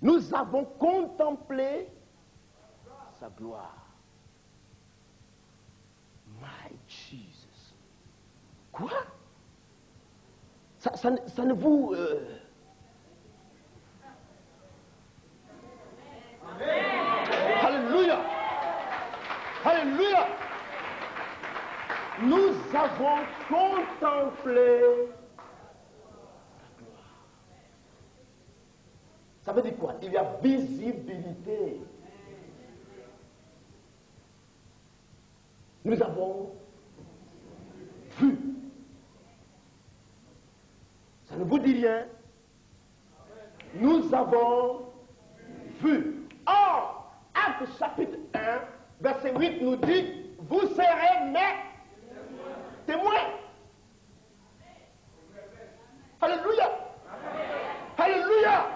Nous avons contemplé sa gloire. My Jesus. Quoi? Ça ne vous... Alléluia. Alléluia. Nous avons contemplé sa gloire. Ça veut dire quoi? Il y a visibilité. Nous avons vu. Ça ne vous dit rien? Nous avons vu. Or, Actes chapitre 1, verset 8 nous dit, vous serez mes témoins. Alléluia. Alléluia.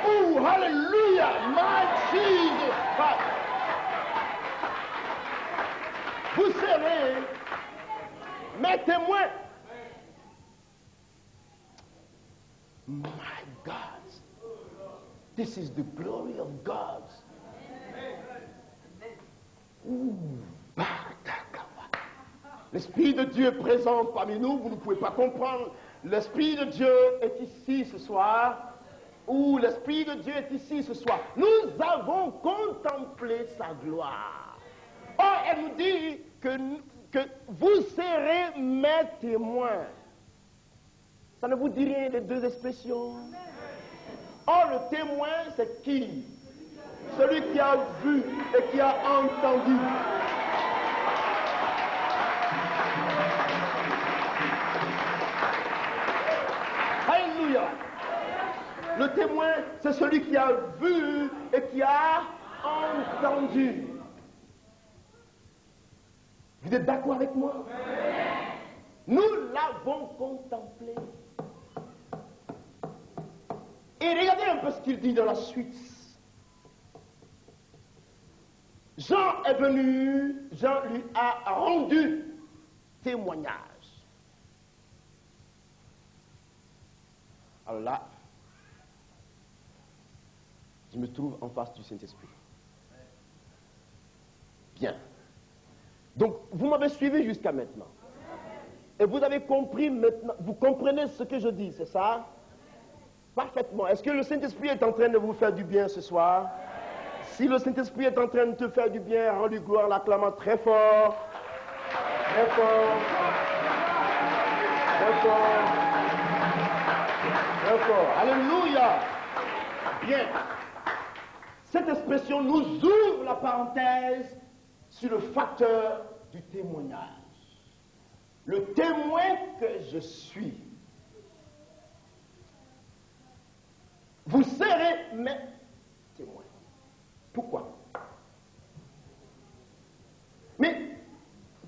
Oh, alléluia. My Jesus Christ. Vous serez mes témoins. My God. This is the glory of God. L'Esprit de Dieu est présent parmi nous, vous ne pouvez pas comprendre. L'Esprit de Dieu est ici ce soir. L'Esprit de Dieu est ici ce soir. Nous avons contemplé sa gloire. Or, elle nous dit que vous serez mes témoins. Ça ne vous dit rien, les deux expressions? Or, le témoin, c'est qui? Celui qui a vu et qui a entendu. Alléluia. Le témoin, c'est celui qui a vu et qui a entendu. Vous êtes d'accord avec moi? Nous l'avons contemplé. Et regardez un peu ce qu'il dit dans la suite. Jean est venu, Jean lui a rendu témoignage. Alors là, je me trouve en face du Saint-Esprit. Bien. Donc, vous m'avez suivi jusqu'à maintenant. Et vous avez compris maintenant, vous comprenez ce que je dis, c'est ça? Parfaitement. Est-ce que le Saint-Esprit est en train de vous faire du bien ce soir? Si le Saint-Esprit est en train de te faire du bien, rends-lui gloire, l'acclamant très fort. Très fort. Très fort. Très fort. Alléluia. Bien. Cette expression nous ouvre la parenthèse sur le facteur du témoignage. Le témoin que je suis. Vous serez mes témoins. Pourquoi? Mais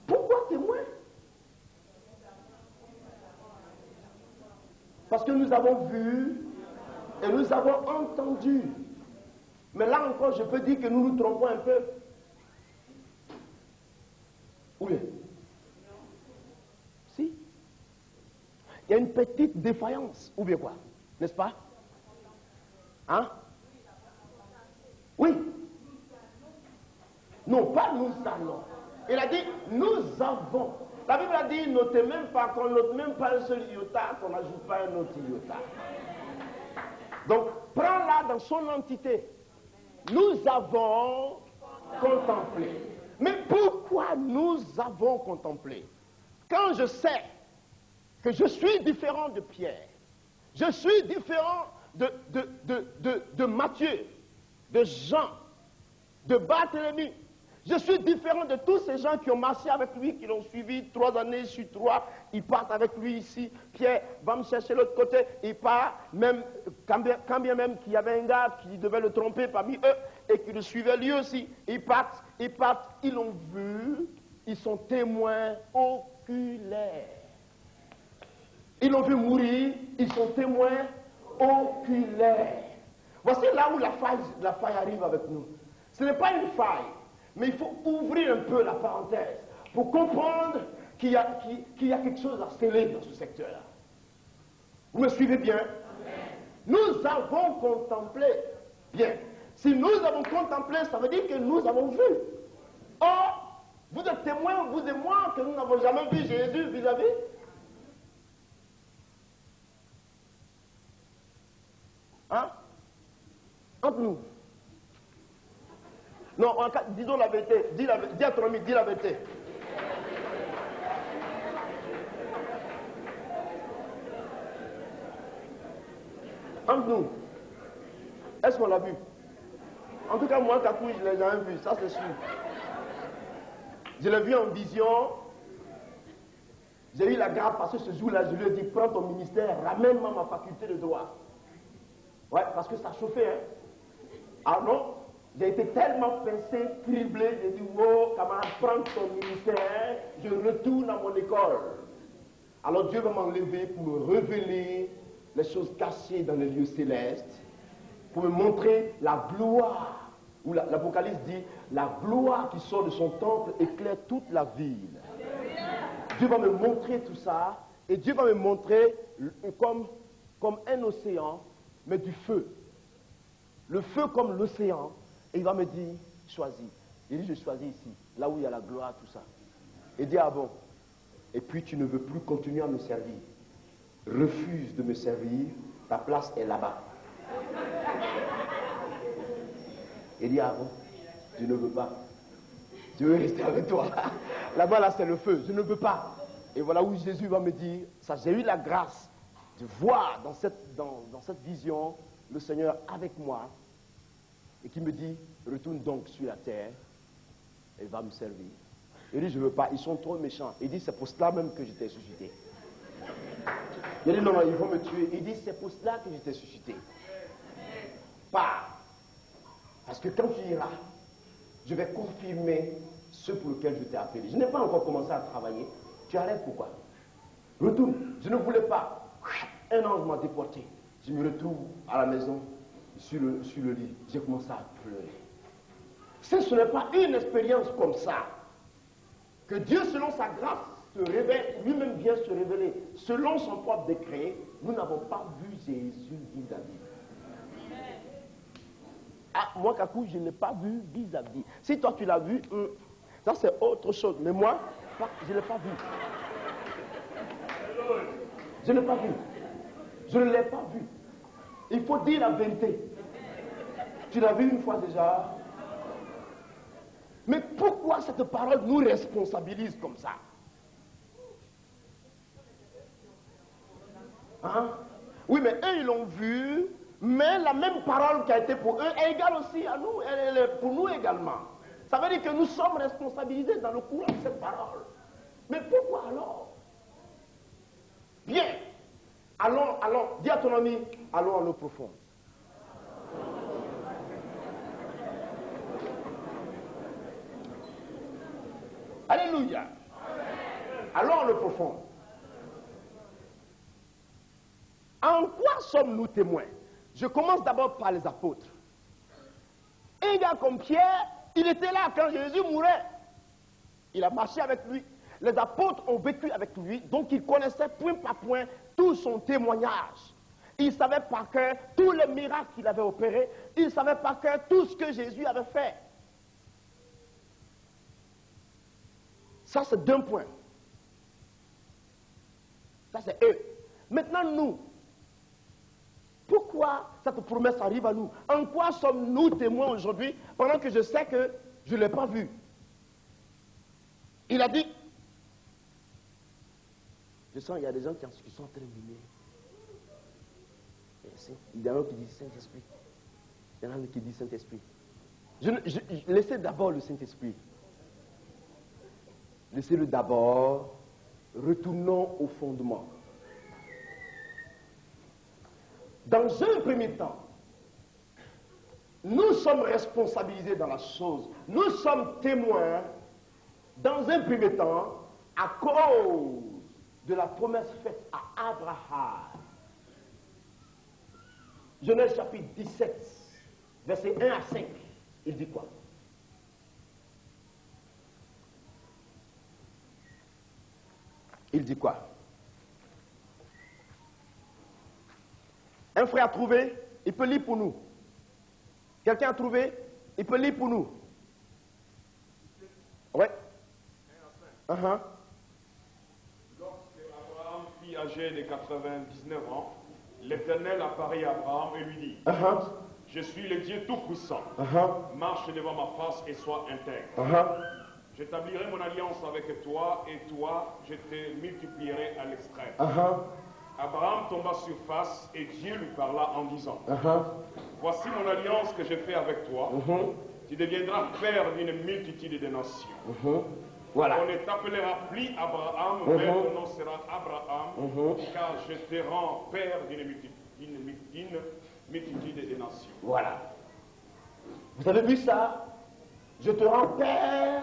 pourquoi témoin? Parce que nous avons vu et nous avons entendu. Mais là encore, je peux dire que nous nous trompons un peu. Oui. Si. Il y a une petite défaillance. Ou bien quoi? N'est-ce pas? Hein? Oui. Non, pas nous allons. Il a dit nous avons. La Bible a dit notez même pas, qu'on note même pas un seul iota, qu'on n'ajoute pas un autre iota. Donc, prends-la dans son entité. Nous avons contemplé. Mais pourquoi nous avons contemplé? Quand je sais que je suis différent de Pierre, je suis différent de Matthieu, de Jean, de Barthélemy, je suis différent de tous ces gens qui ont marché avec lui, qui l'ont suivi 3 années sur 3, ils partent avec lui ici, Pierre va me chercher de l'autre côté, il part, même, quand bien même qu'il y avait un gars qui devait le tromper parmi eux, et qui le suivait lui aussi, ils partent, ils l'ont vu, ils sont témoins oculaires. Ils l'ont vu mourir, ils sont témoins oculaires. Voici là où la faille arrive avec nous. Ce n'est pas une faille, mais il faut ouvrir un peu la parenthèse pour comprendre qu'il y a quelque chose à sceller dans ce secteur-là. Vous me suivez bien? Nous avons contemplé. Bien. Si nous avons contemplé, ça veut dire que nous avons vu. Or, vous êtes témoins, vous et moi, que nous n'avons jamais vu Jésus vis-à-vis. Hein? Entre nous. Non, disons la vérité. Dis à ton ami, dis la vérité. Entre nous. Est-ce qu'on l'a vu? En tout cas, moi, Kakou, je l'ai jamais vu, ça c'est sûr. Je l'ai vu en vision. J'ai eu la grâce parce que ce jour-là, je lui ai dit, prends ton ministère, ramène-moi ma faculté de droit. Ouais, parce que ça chauffait, hein. Ah non, j'ai été tellement pincé, criblé, j'ai dit, oh, camarade, prends ton ministère, je retourne à mon école. Alors Dieu va m'enlever pour me révéler les choses cachées dans les lieux célestes, pour me montrer la gloire, où l'Apocalypse dit, la gloire qui sort de son temple éclaire toute la ville. Dieu va me montrer tout ça, et Dieu va me montrer comme un océan, mais du feu. Le feu comme l'océan, et il va me dire, choisis. Il dit, je choisis ici, là où il y a la gloire, tout ça. Et il dit, ah bon, et puis tu ne veux plus continuer à me servir. Refuse de me servir, ta place est là-bas. Il dit, ah bon, je ne veux pas. Je veux rester avec toi. Là-bas, là, c'est le feu. Je ne veux pas. Et voilà où Jésus va me dire, ça, j'ai eu la grâce de voir dans cette vision le Seigneur avec moi et qui me dit, retourne donc sur la terre et va me servir. Il dit, je ne veux pas, ils sont trop méchants. Il dit, c'est pour cela même que je t'ai suscité. Il dit, non, non, ils vont me tuer. Il dit, c'est pour cela que je t'ai suscité. Pas. Parce que quand tu iras, je vais confirmer ce pour lequel je t'ai appelé. Je n'ai pas encore commencé à travailler. Tu arrêtes pourquoi? Retourne. Je ne voulais pas. Un ange m'a déporté. Je me retrouve à la maison, sur le lit. J'ai commencé à pleurer. Ce n'est pas une expérience comme ça que Dieu, selon sa grâce, se révèle, lui-même vient se révéler. Selon son propre décret, nous n'avons pas vu Jésus vis-à-vis. Ah, moi, Kakou, je ne l'ai pas vu vis-à-vis. Si toi, tu l'as vu, ça c'est autre chose. Mais moi, je ne l'ai pas vu. Je ne l'ai pas vu. Je ne l'ai pas vu. Il faut dire la vérité. Tu l'as vu une fois déjà. Mais pourquoi cette parole nous responsabilise comme ça? Hein? Oui, mais eux, ils l'ont vu, mais la même parole qui a été pour eux est égale aussi à nous, elle est pour nous également. Ça veut dire que nous sommes responsabilisés dans le courant de cette parole. Mais pourquoi alors? Bien, allons, dis à ton ami, allons à l'eau profonde. Alléluia. Allons à l'eau profonde. En quoi sommes-nous témoins? Je commence d'abord par les apôtres. Un gars comme Pierre, il était là quand Jésus mourait. Il a marché avec lui. Les apôtres ont vécu avec lui, donc ils connaissaient point par point tout son témoignage. Ils savaient par cœur tous les miracles qu'il avait opérés. Ils savaient par cœur tout ce que Jésus avait fait. Ça, c'est d'un point. Ça, c'est eux. Maintenant, nous. Pourquoi cette promesse arrive à nous? En quoi sommes-nous témoins aujourd'hui pendant que je sais que je ne l'ai pas vu? Il a dit, je sens qu'il y a des gens qui sont en train de miner. Il y en a qui disent Saint-Esprit. Il y en a qui disent Saint-Esprit. Laissez d'abord le Saint-Esprit. Laissez-le d'abord. Retournons au fondement. Dans un premier temps, nous sommes responsabilisés dans la chose. Nous sommes témoins, dans un premier temps, à cause de la promesse faite à Abraham. Genèse chapitre 17, versets 1 à 5. Il dit quoi? Il dit quoi? Un frère trouvé, il peut lire pour nous. Quelqu'un a trouvé? Il peut lire pour nous. Oui. Lorsque Abraham fut âgé de 99 ans, l'Éternel apparut à Abraham et lui dit, je suis le Dieu Tout-Puissant, marche devant ma face et sois intègre. J'établirai mon alliance avec toi et toi, je te multiplierai à l'extrême. Abraham tomba sur face et Dieu lui parla en disant, voici mon alliance que j'ai fait avec toi, tu deviendras père d'une multitude de nations. Voilà. On ne t'appellera plus Abraham, mais ton nom sera Abraham, car je te rends père d'une multitude de nations. Voilà. Vous avez vu ça? Je te rends père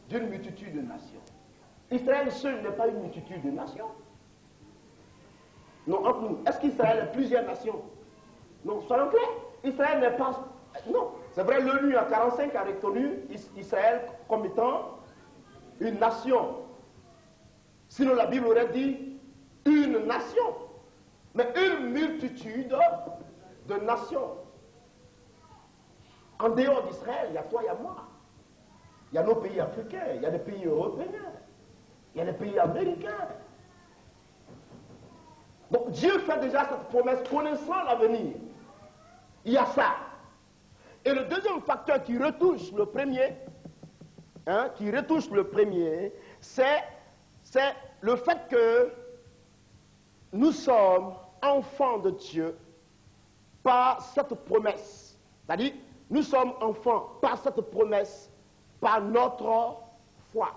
d'une multitude de nations. Israël seul n'est pas une multitude de nations. Non, entre nous. Est-ce qu'Israël est plusieurs nations? Non, soyons clairs. Israël n'est pas... Non. C'est vrai, l'ONU en 1945 a reconnu Israël comme étant une nation. Sinon, la Bible aurait dit une nation. Mais une multitude de nations. En dehors d'Israël, il y a toi, il y a moi. Il y a nos pays africains, il y a des pays européens, il y a des pays américains. Donc Dieu fait déjà cette promesse, connaissant l'avenir. Il y a ça. Et le deuxième facteur qui retouche le premier, c'est le fait que nous sommes enfants de Dieu par cette promesse. C'est-à-dire, nous sommes enfants par cette promesse, par notre foi.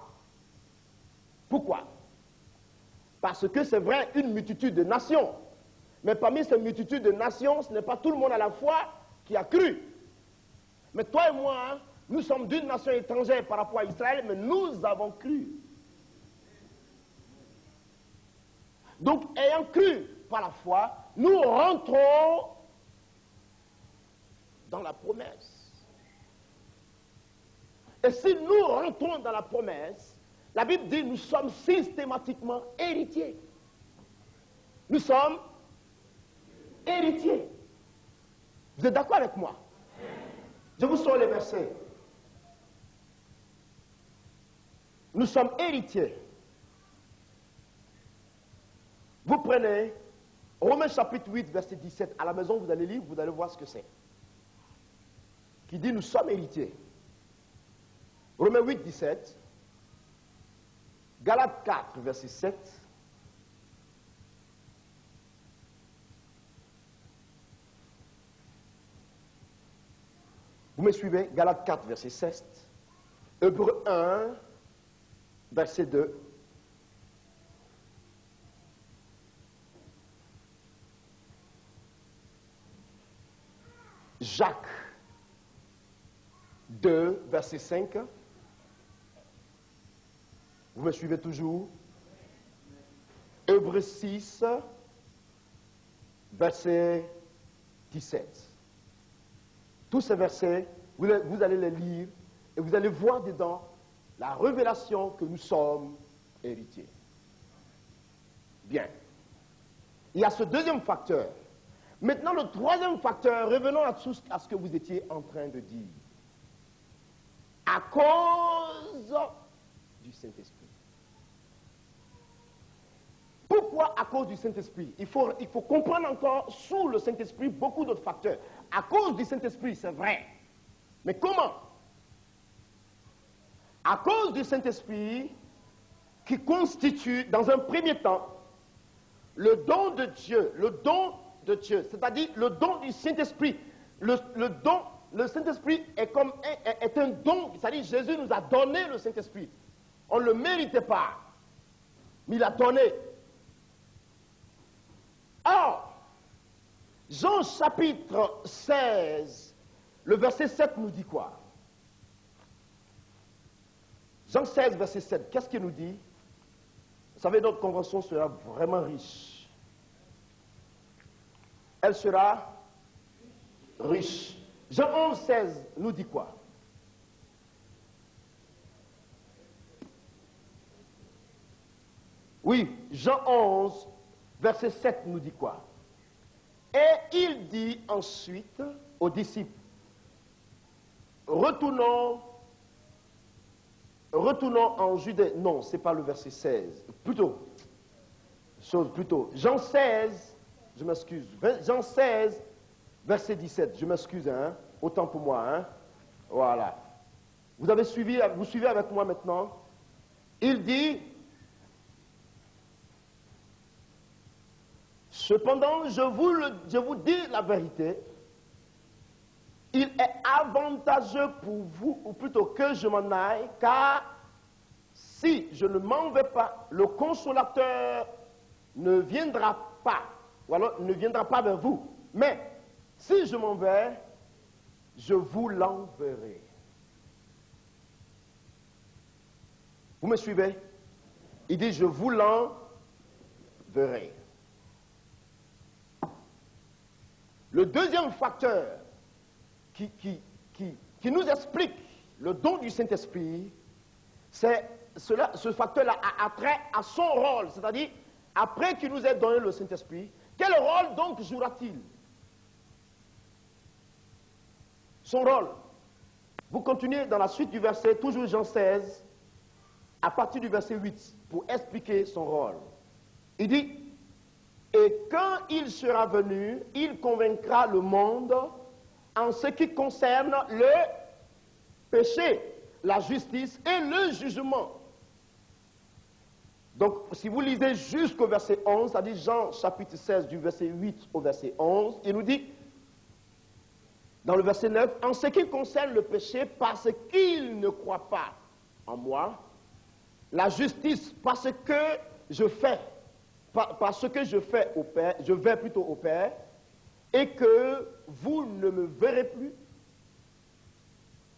Pourquoi? Parce que c'est vrai, une multitude de nations. Mais parmi ces multitudes de nations, ce n'est pas tout le monde à la foi qui a cru. Mais toi et moi, nous sommes d'une nation étrangère par rapport à Israël, mais nous avons cru. Donc, ayant cru par la foi, nous rentrons dans la promesse. Et si nous rentrons dans la promesse, la Bible dit nous sommes systématiquement héritiers. Nous sommes héritiers. Vous êtes d'accord avec moi? Je vous sors les versets. Nous sommes héritiers. Vous prenez Romains chapitre 8, verset 17. À la maison, vous allez lire, vous allez voir ce que c'est. Qui dit nous sommes héritiers. Romains 8, 17. Galates 4, verset 7. Vous me suivez? Galates 4, verset 7. Hébreux 1, verset 2. Jacques 2, verset 5. Vous me suivez toujours? Hébreux 6, verset 17. Tous ces versets, vous allez les lire et vous allez voir dedans la révélation que nous sommes héritiers. Bien. Il y a ce deuxième facteur. Maintenant, le troisième facteur, revenons à ce que vous étiez en train de dire. À cause du Saint-Esprit. Pourquoi à cause du Saint-Esprit? Il faut comprendre encore sous le Saint-Esprit beaucoup d'autres facteurs. À cause du Saint-Esprit, c'est vrai. Mais comment? À cause du Saint-Esprit qui constitue, dans un premier temps, le don de Dieu, c'est-à-dire le don du Saint-Esprit. Le Saint-Esprit est un don, c'est-à-dire Jésus nous a donné le Saint-Esprit. On ne le méritait pas, mais il a donné. Or, Jean chapitre 16, le verset 7 nous dit quoi? Jean 16, verset 7, qu'est-ce qu'il nous dit? Vous savez, notre convention sera vraiment riche. Elle sera riche. Jean 11, 16 nous dit quoi? Oui, Jean 11, verset 7 nous dit quoi? Et il dit ensuite aux disciples, retournons en Judée. Non, ce n'est pas le verset 16. Plutôt. Jean 16, je m'excuse. Jean 16, verset 17. Je m'excuse, hein. Autant pour moi, hein. Voilà. Vous suivez avec moi maintenant. Il dit, cependant, je vous dis la vérité, il est avantageux pour vous, ou plutôt que je m'en aille, car si je ne m'en vais pas, le consolateur ne viendra pas, ou alors ne viendra pas vers vous. Mais si je m'en vais, je vous l'enverrai. Vous me suivez? Il dit, je vous l'enverrai. Le deuxième facteur qui nous explique le don du Saint-Esprit, c'est ce facteur-là a trait à son rôle, c'est-à-dire, après qu'il nous ait donné le Saint-Esprit, quel rôle donc jouera-t-il? Son rôle. Vous continuez dans la suite du verset, toujours Jean 16, à partir du verset 8, pour expliquer son rôle. Il dit, et quand il sera venu, il convaincra le monde en ce qui concerne le péché, la justice et le jugement. Donc, si vous lisez jusqu'au verset 11, c'est-à-dire Jean chapitre 16, du verset 8 au verset 11, il nous dit, dans le verset 9, en ce qui concerne le péché, parce qu'il ne croit pas en moi, la justice, parce que je vais plutôt au Père, et que vous ne me verrez plus.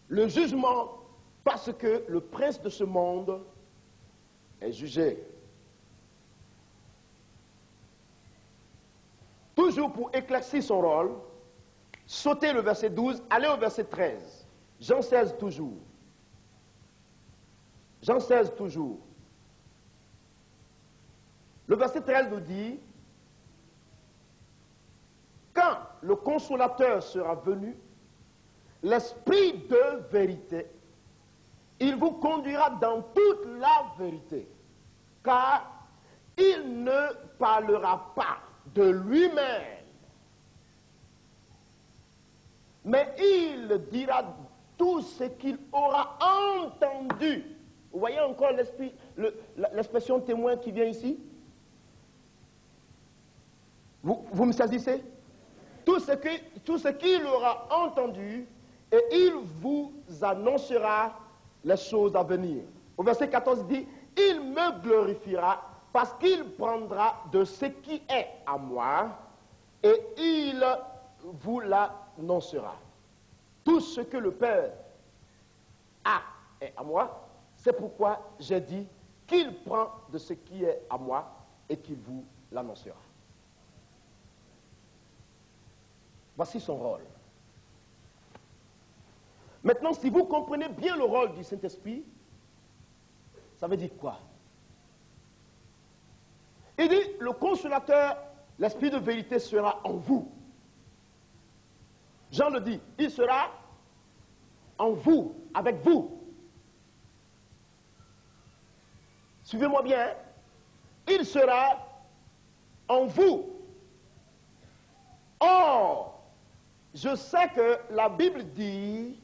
Le jugement, parce que le prince de ce monde est jugé. Toujours pour éclaircir son rôle, sautez le verset 12, allez au verset 13. Jean 16 toujours. Jean 16 toujours. Le verset 13 nous dit, quand le consolateur sera venu, l'Esprit de vérité, il vous conduira dans toute la vérité, car il ne parlera pas de lui-même, mais il dira tout ce qu'il aura entendu. Vous voyez encore l'expression témoin qui vient ici? Vous me saisissez? Tout ce qu'il aura entendu, et il vous annoncera les choses à venir. Au verset 14, il dit, il me glorifiera parce qu'il prendra de ce qui est à moi et il vous l'annoncera. Tout ce que le Père a est à moi, c'est pourquoi j'ai dit qu'il prend de ce qui est à moi et qu'il vous l'annoncera. Voici son rôle. Maintenant, si vous comprenez bien le rôle du Saint-Esprit, ça veut dire quoi? Il dit, le consolateur, l'Esprit de vérité sera en vous. Jean le dit, il sera en vous, avec vous. Suivez-moi bien, hein? Il sera en vous. Or, je sais que la Bible dit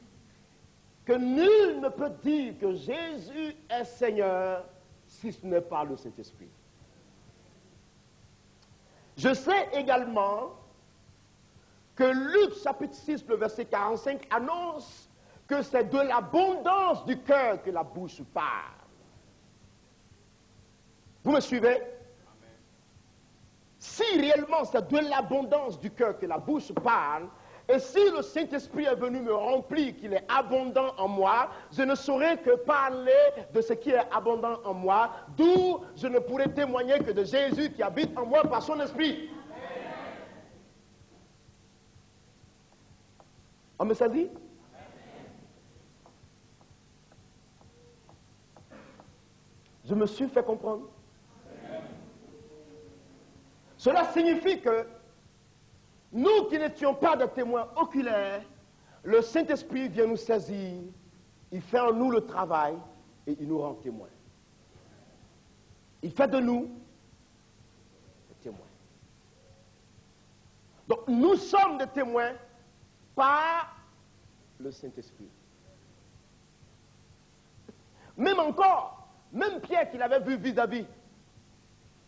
que nul ne peut dire que Jésus est Seigneur si ce n'est pas le Saint-Esprit. Je sais également que Luc chapitre 6, le verset 45 annonce que c'est de l'abondance du cœur que la bouche parle. Vous me suivez? Amen. Si réellement c'est de l'abondance du cœur que la bouche parle, et si le Saint-Esprit est venu me remplir, qu'il est abondant en moi, je ne saurais que parler de ce qui est abondant en moi, d'où je ne pourrais témoigner que de Jésus qui habite en moi par son Esprit. On me saisit? Je me suis fait comprendre. Cela signifie que nous qui n'étions pas des témoins oculaires, le Saint-Esprit vient nous saisir, il fait en nous le travail et il nous rend témoins. Il fait de nous des témoins. Donc nous sommes des témoins par le Saint-Esprit. Même encore, même Pierre qu'il avait vu vis-à-vis,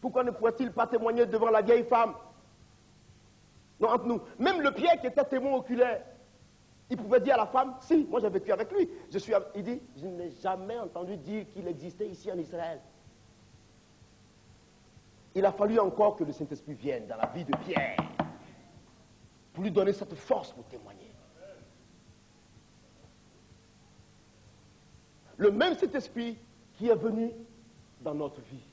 pourquoi ne pourrait-il pas témoigner devant la vieille femme? Non, entre nous. Même le Pierre qui était témoin oculaire, il pouvait dire à la femme, si, moi j'ai vécu avec lui. Il dit, je n'ai jamais entendu dire qu'il existait ici en Israël. Il a fallu encore que le Saint-Esprit vienne dans la vie de Pierre pour lui donner cette force pour témoigner. Le même Saint-Esprit qui est venu dans notre vie.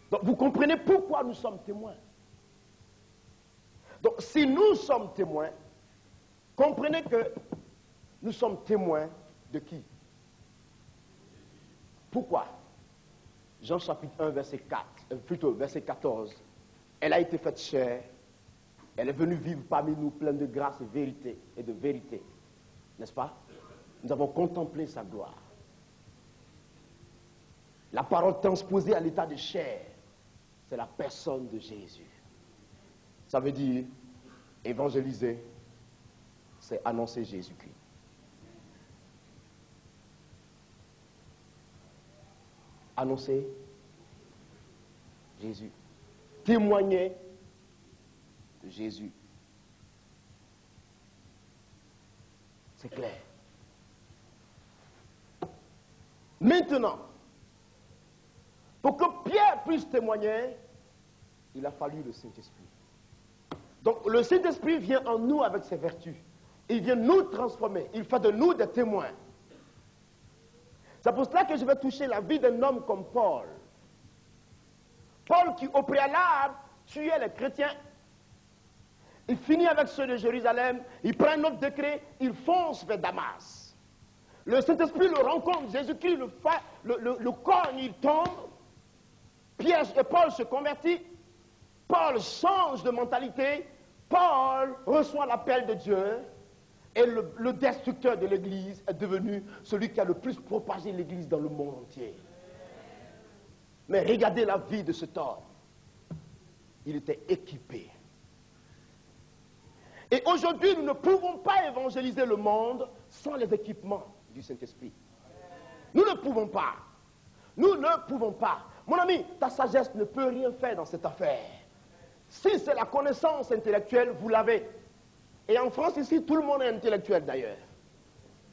Donc vous comprenez pourquoi nous sommes témoins. Donc si nous sommes témoins, comprenez que nous sommes témoins de qui? Pourquoi? Jean chapitre 1 verset 4, plutôt verset 14. Elle a été faite chair, elle est venue vivre parmi nous pleine de grâce et de vérité. N'est-ce pas? Nous avons contemplé sa gloire. La parole transposée à l'état de chair, c'est la personne de Jésus. Ça veut dire, évangéliser, c'est annoncer Jésus-Christ. Annoncer Jésus. Témoigner de Jésus. C'est clair. Maintenant, pour que Pierre puisse témoigner, il a fallu le Saint-Esprit. Donc le Saint-Esprit vient en nous avec ses vertus. Il vient nous transformer. Il fait de nous des témoins. C'est pour cela que je vais toucher la vie d'un homme comme Paul. Paul qui au préalable tuait les chrétiens. Il finit avec ceux de Jérusalem. Il prend un autre décret. Il fonce vers Damas. Le Saint-Esprit le rencontre. Jésus-Christ le cogne. Il tombe. Paul se convertit. Paul change de mentalité. Paul reçoit l'appel de Dieu. Et le destructeur de l'Église est devenu celui qui a le plus propagé l'Église dans le monde entier. Mais regardez la vie de cet homme. Il était équipé. Et aujourd'hui, nous ne pouvons pas évangéliser le monde sans les équipements du Saint-Esprit. Nous ne pouvons pas. Nous ne pouvons pas. Mon ami, ta sagesse ne peut rien faire dans cette affaire. Si c'est la connaissance intellectuelle, vous l'avez. Et en France, ici, tout le monde est intellectuel d'ailleurs.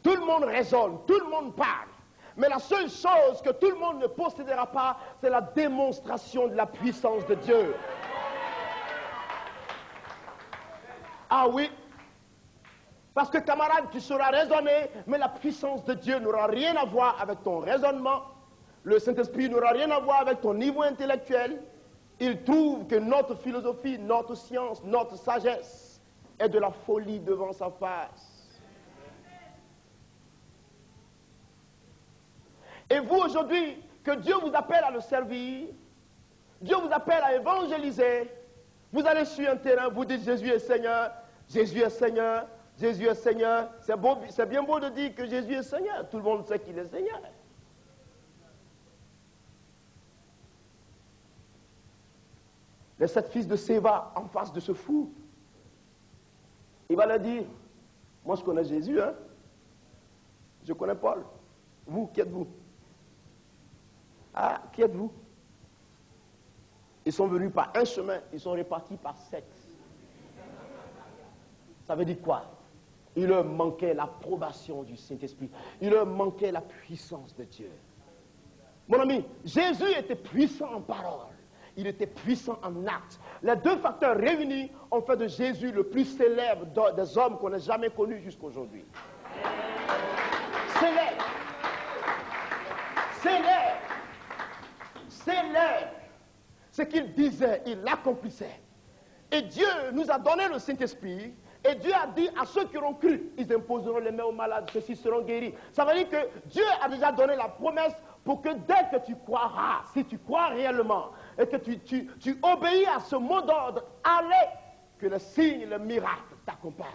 Tout le monde raisonne, tout le monde parle. Mais la seule chose que tout le monde ne possédera pas, c'est la démonstration de la puissance de Dieu. Ah oui. Parce que camarade, tu sauras raisonner, mais la puissance de Dieu n'aura rien à voir avec ton raisonnement. Le Saint-Esprit n'aura rien à voir avec ton niveau intellectuel. Il trouve que notre philosophie, notre science, notre sagesse est de la folie devant sa face. Et vous aujourd'hui, que Dieu vous appelle à le servir, Dieu vous appelle à évangéliser, vous allez sur un terrain, vous dites Jésus est Seigneur, Jésus est Seigneur, Jésus est Seigneur. C'est bien beau de dire que Jésus est Seigneur, tout le monde sait qu'il est Seigneur. Les 7 fils de Séva en face de ce fou, il va leur dire, moi je connais Jésus, hein? Je connais Paul. Vous, qui êtes-vous? Ah, qui êtes-vous? Ils sont venus par un chemin, ils sont repartis par 7. Ça veut dire quoi? Il leur manquait l'approbation du Saint-Esprit. Il leur manquait la puissance de Dieu. Mon ami, Jésus était puissant en parole. Il était puissant en actes. Les deux facteurs réunis ont fait de Jésus le plus célèbre des hommes qu'on ait jamais connus jusqu'à aujourd'hui. Célèbre. Célèbre. Célèbre. Ce qu'il disait, il l'accomplissait. Et Dieu nous a donné le Saint-Esprit. Et Dieu a dit à ceux qui auront cru, ils imposeront les mains aux malades, ceux-ci seront guéris. Ça veut dire que Dieu a déjà donné la promesse pour que dès que tu croiras, si tu crois réellement, et que tu obéis à ce mot d'ordre, allez, que le signe, le miracle t'accompagne.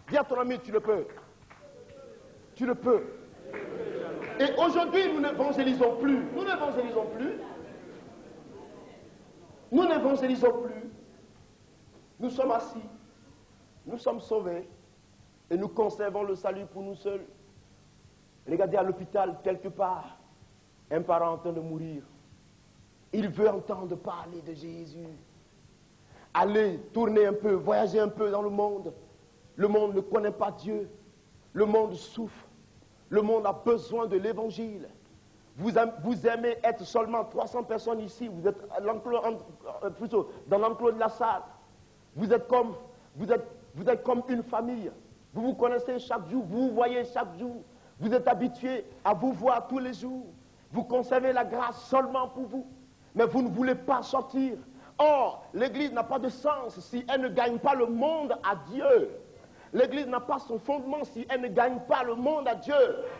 Dis à ton ami, tu le peux. Tu le peux. Et aujourd'hui, nous n'évangélisons plus. Nous n'évangélisons plus. Nous n'évangélisons plus. Nous sommes assis. Nous sommes sauvés. Et nous conservons le salut pour nous seuls. Regardez à l'hôpital, quelque part, un parent en train de mourir. Il veut entendre parler de Jésus. Allez, tournez un peu, voyagez un peu dans le monde. Le monde ne connaît pas Dieu. Le monde souffre. Le monde a besoin de l'évangile. Vous aimez être seulement 300 personnes ici. Vous êtes plutôt dans l'enclos de la salle. Vous êtes comme une famille. Vous vous connaissez chaque jour. Vous vous voyez chaque jour. Vous êtes habitués à vous voir tous les jours. Vous conservez la grâce seulement pour vous. Mais vous ne voulez pas sortir. Or, l'Église n'a pas de sens si elle ne gagne pas le monde à Dieu. L'Église n'a pas son fondement si elle ne gagne pas le monde à Dieu.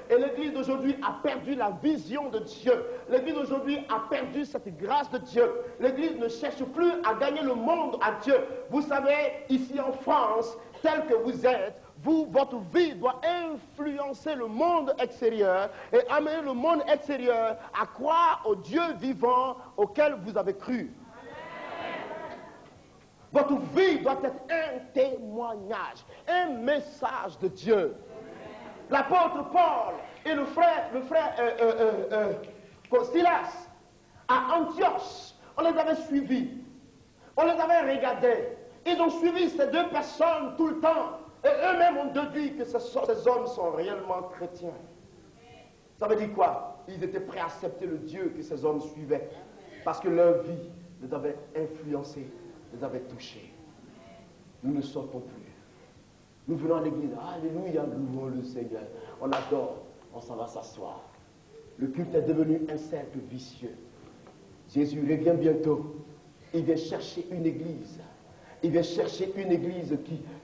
Et l'Église d'aujourd'hui a perdu la vision de Dieu. L'Église d'aujourd'hui a perdu cette grâce de Dieu. L'Église ne cherche plus à gagner le monde à Dieu. Vous savez, ici en France, tel que vous êtes, votre vie doit influencer le monde extérieur et amener le monde extérieur à croire au Dieu vivant auquel vous avez cru. Votre vie doit être un témoignage, un message de Dieu. L'apôtre Paul et le frère Silas à Antioche, on les avait suivis, on les avait regardés. Ils ont suivi ces deux personnes tout le temps. Et eux-mêmes ont déduit que ces hommes sont réellement chrétiens. Ça veut dire quoi? Ils étaient prêts à accepter le Dieu que ces hommes suivaient. Parce que leur vie les avait influencés, les avait touchés. Nous ne sortons plus. Nous venons à l'église. Alléluia, louons le Seigneur. On adore, on s'en va s'asseoir. Le culte est devenu un cercle vicieux. Jésus revient bientôt. Il vient chercher une église. Il vient chercher une église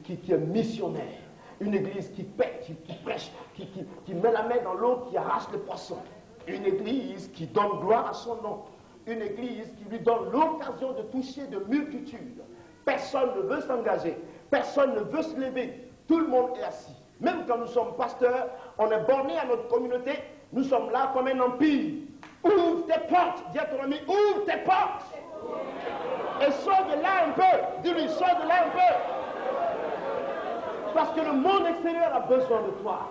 qui est missionnaire. Une église qui prêche, qui met la main dans l'eau, qui arrache les poissons. Une église qui donne gloire à son nom. Une église qui lui donne l'occasion de toucher de multitudes. Personne ne veut s'engager. Personne ne veut se lever. Tout le monde est assis. Même quand nous sommes pasteurs, on est borné à notre communauté. Nous sommes là comme un empire. Ouvre tes portes. Dis à ton ami, ouvre tes portes. Et sors de là un peu. Dis-lui, sors de là un peu. Parce que le monde extérieur a besoin de toi.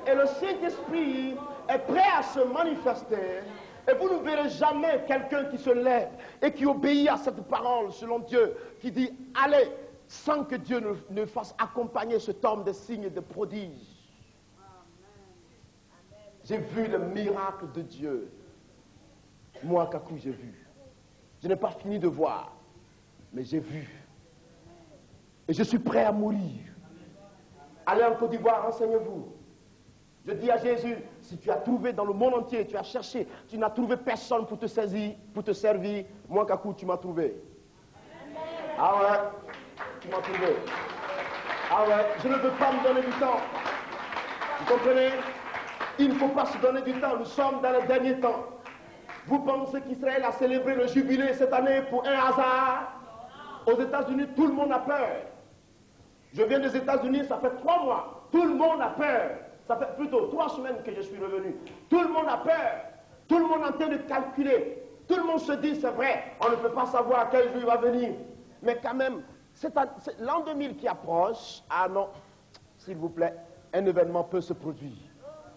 Et le Saint-Esprit est prêt à se manifester. Et vous ne verrez jamais quelqu'un qui se lève et qui obéit à cette parole selon Dieu, qui dit allez, sans que Dieu ne fasse accompagner cet homme de signes et de prodiges. J'ai vu le miracle de Dieu. Moi, Kakou, j'ai vu. Je n'ai pas fini de voir, mais j'ai vu. Et je suis prêt à mourir. Allez en Côte d'Ivoire, renseignez-vous. Je dis à Jésus, si tu as trouvé dans le monde entier, tu as cherché, tu n'as trouvé personne pour te saisir, pour te servir, moi, Kakou, tu m'as trouvé. Ah ouais, tu m'as trouvé. Ah ouais, je ne veux pas me donner du temps. Vous comprenez? Il ne faut pas se donner du temps, nous sommes dans les derniers temps. Vous pensez qu'Israël a célébré le jubilé cette année pour un hasard? Aux États-Unis, tout le monde a peur. Je viens des États-Unis, ça fait 3 mois. Tout le monde a peur. Ça fait plutôt 3 semaines que je suis revenu. Tout le monde a peur. Tout le monde est en train de calculer. Tout le monde se dit, c'est vrai, on ne peut pas savoir quel jour il va venir. Mais quand même, c'est l'an 2000 qui approche. Ah non, s'il vous plaît, un événement peut se produire.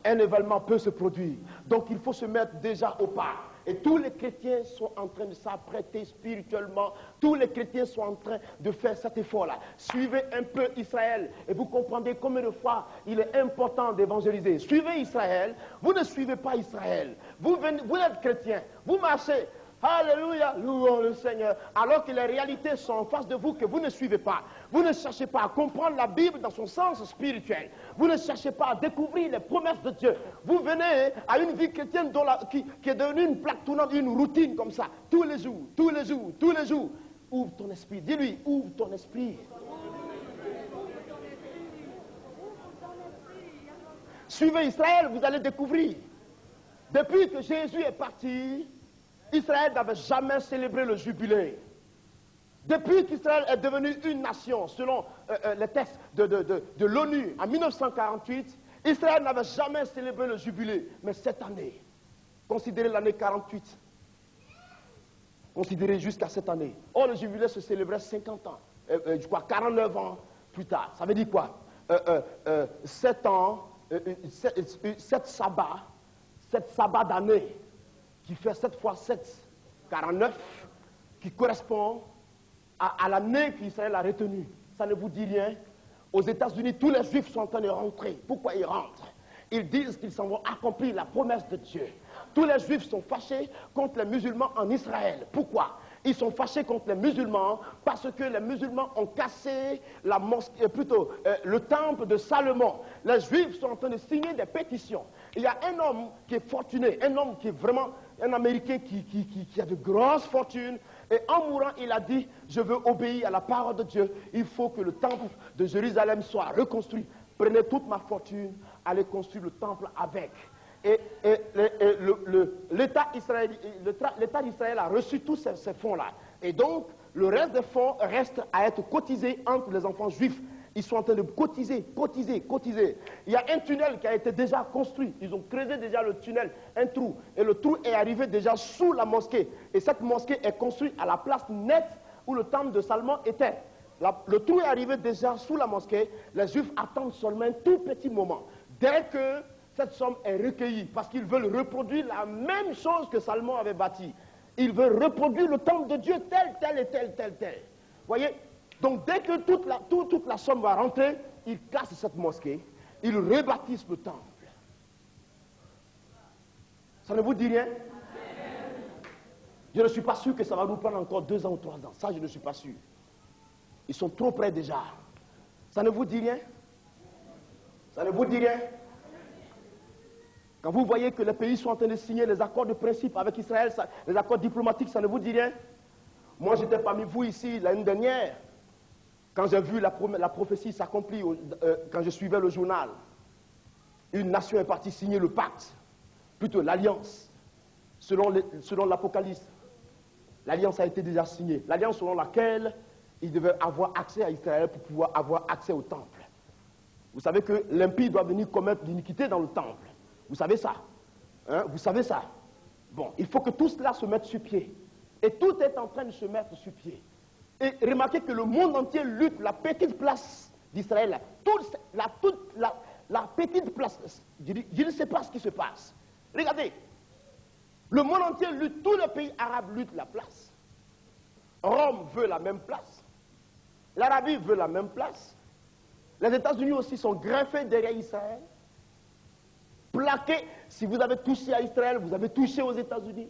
Un événement peut se produire. Donc il faut se mettre déjà au pas. Et tous les chrétiens sont en train de s'apprêter spirituellement. Tous les chrétiens sont en train de faire cet effort-là. Suivez un peu Israël et vous comprendrez combien de fois il est important d'évangéliser. Suivez Israël. Vous ne suivez pas Israël. Vous êtes chrétien. Vous marchez. Alléluia, louons le Seigneur. Alors que les réalités sont en face de vous que vous ne suivez pas. Vous ne cherchez pas à comprendre la Bible dans son sens spirituel. Vous ne cherchez pas à découvrir les promesses de Dieu. Vous venez à une vie chrétienne qui est devenue une plaque tournante, une routine comme ça. Tous les jours, tous les jours, tous les jours. Ouvre ton esprit. Dis-lui, ouvre ton esprit. Suivez Israël, vous allez découvrir. Depuis que Jésus est parti, Israël n'avait jamais célébré le jubilé. Depuis qu'Israël est devenu une nation, selon les textes de l'ONU en 1948, Israël n'avait jamais célébré le jubilé. Mais cette année, considérez l'année 48, considérez jusqu'à cette année. Or, le jubilé se célébrait 50 ans, je crois 49 ans plus tard. Ça veut dire quoi? 7 ans, 7 sabbats d'année, qui fait 7 fois 7, 49, qui correspond à l'année qu'Israël a retenue. Ça ne vous dit rien? Aux États-Unis, tous les Juifs sont en train de rentrer. Pourquoi ils rentrent? Ils disent qu'ils s'en vont accomplir la promesse de Dieu. Tous les Juifs sont fâchés contre les musulmans en Israël. Pourquoi? Ils sont fâchés contre les musulmans parce que les musulmans ont cassé la mosquée, plutôt le temple de Salomon. Les Juifs sont en train de signer des pétitions. Il y a un homme qui est fortuné, un homme qui est vraiment un Américain qui a de grosses fortunes. Et en mourant, il a dit, je veux obéir à la parole de Dieu. Il faut que le temple de Jérusalem soit reconstruit. Prenez toute ma fortune, allez construire le temple avec. Et l'État d'Israël a reçu tous ces fonds-là. Et donc, le reste des fonds reste à être cotisé entre les enfants juifs. Ils sont en train de cotiser. Il y a un tunnel qui a été déjà construit. Ils ont creusé déjà le tunnel, un trou. Et le trou est arrivé déjà sous la mosquée. Et cette mosquée est construite à la place nette où le temple de Salomon était. Le trou est arrivé déjà sous la mosquée. Les Juifs attendent seulement un tout petit moment. Dès que cette somme est recueillie, parce qu'ils veulent reproduire la même chose que Salomon avait bâti. Ils veulent reproduire le temple de Dieu tel. Voyez? Donc dès que toute la somme va rentrer, ils cassent cette mosquée, ils rebâtissent le temple. Ça ne vous dit rien? Je ne suis pas sûr que ça va nous prendre encore 2 ans ou 3 ans. Ça, je ne suis pas sûr. Ils sont trop près déjà. Ça ne vous dit rien? Ça ne vous dit rien? Quand vous voyez que les pays sont en train de signer les accords de principe avec Israël, les accords diplomatiques, ça ne vous dit rien? Moi, j'étais parmi vous ici l'année dernière, quand j'ai vu la prophétie s'accomplir, quand je suivais le journal. Une nation est partie signer le pacte, plutôt l'alliance, selon l'Apocalypse. L'alliance a été déjà signée. L'alliance selon laquelle il devait avoir accès à Israël pour pouvoir avoir accès au temple. Vous savez que l'impie doit venir commettre l'iniquité dans le temple. Vous savez ça? Hein? Vous savez ça? Bon, il faut que tout cela se mette sur pied. Et tout est en train de se mettre sur pied. Et remarquez que le monde entier lutte, la petite place d'Israël, la petite place, je ne sais pas ce qui se passe. Regardez, le monde entier lutte, tous les pays arabes luttent la place. Rome veut la même place. L'Arabie veut la même place. Les États-Unis aussi sont greffés derrière Israël. Plaqués. Si vous avez touché à Israël, vous avez touché aux États-Unis.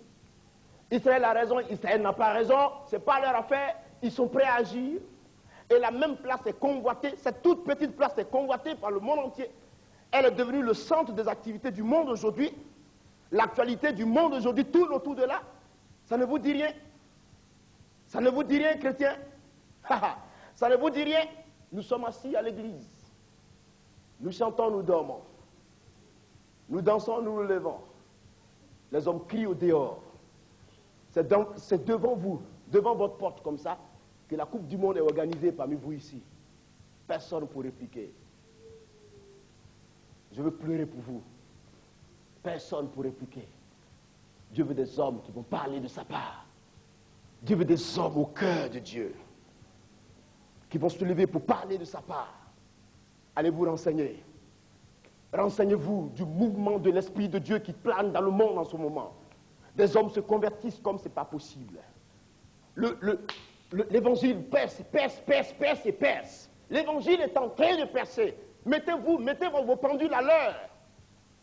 Israël a raison, Israël n'a pas raison. Ce n'est pas leur affaire. Ils sont prêts à agir. Et la même place est convoitée. Cette toute petite place est convoitée par le monde entier. Elle est devenue le centre des activités du monde aujourd'hui. L'actualité du monde aujourd'hui tourne autour de là. Ça ne vous dit rien? Ça ne vous dit rien, chrétiens? Ça ne vous dit rien? Nous sommes assis à l'église. Nous chantons, nous dormons. Nous dansons, nous nous levons. Les hommes crient au dehors. C'est devant vous, devant votre porte comme ça, que la Coupe du Monde est organisée parmi vous ici. Personne pour répliquer. Je veux pleurer pour vous. Personne pour répliquer. Dieu veut des hommes qui vont parler de sa part. Dieu veut des hommes au cœur de Dieu qui vont se lever pour parler de sa part. Allez vous renseigner. Renseignez-vous du mouvement de l'Esprit de Dieu qui plane dans le monde en ce moment. Des hommes se convertissent comme ce n'est pas possible. L'évangile perce. L'évangile est en train de percer. Mettez vos pendules à l'heure.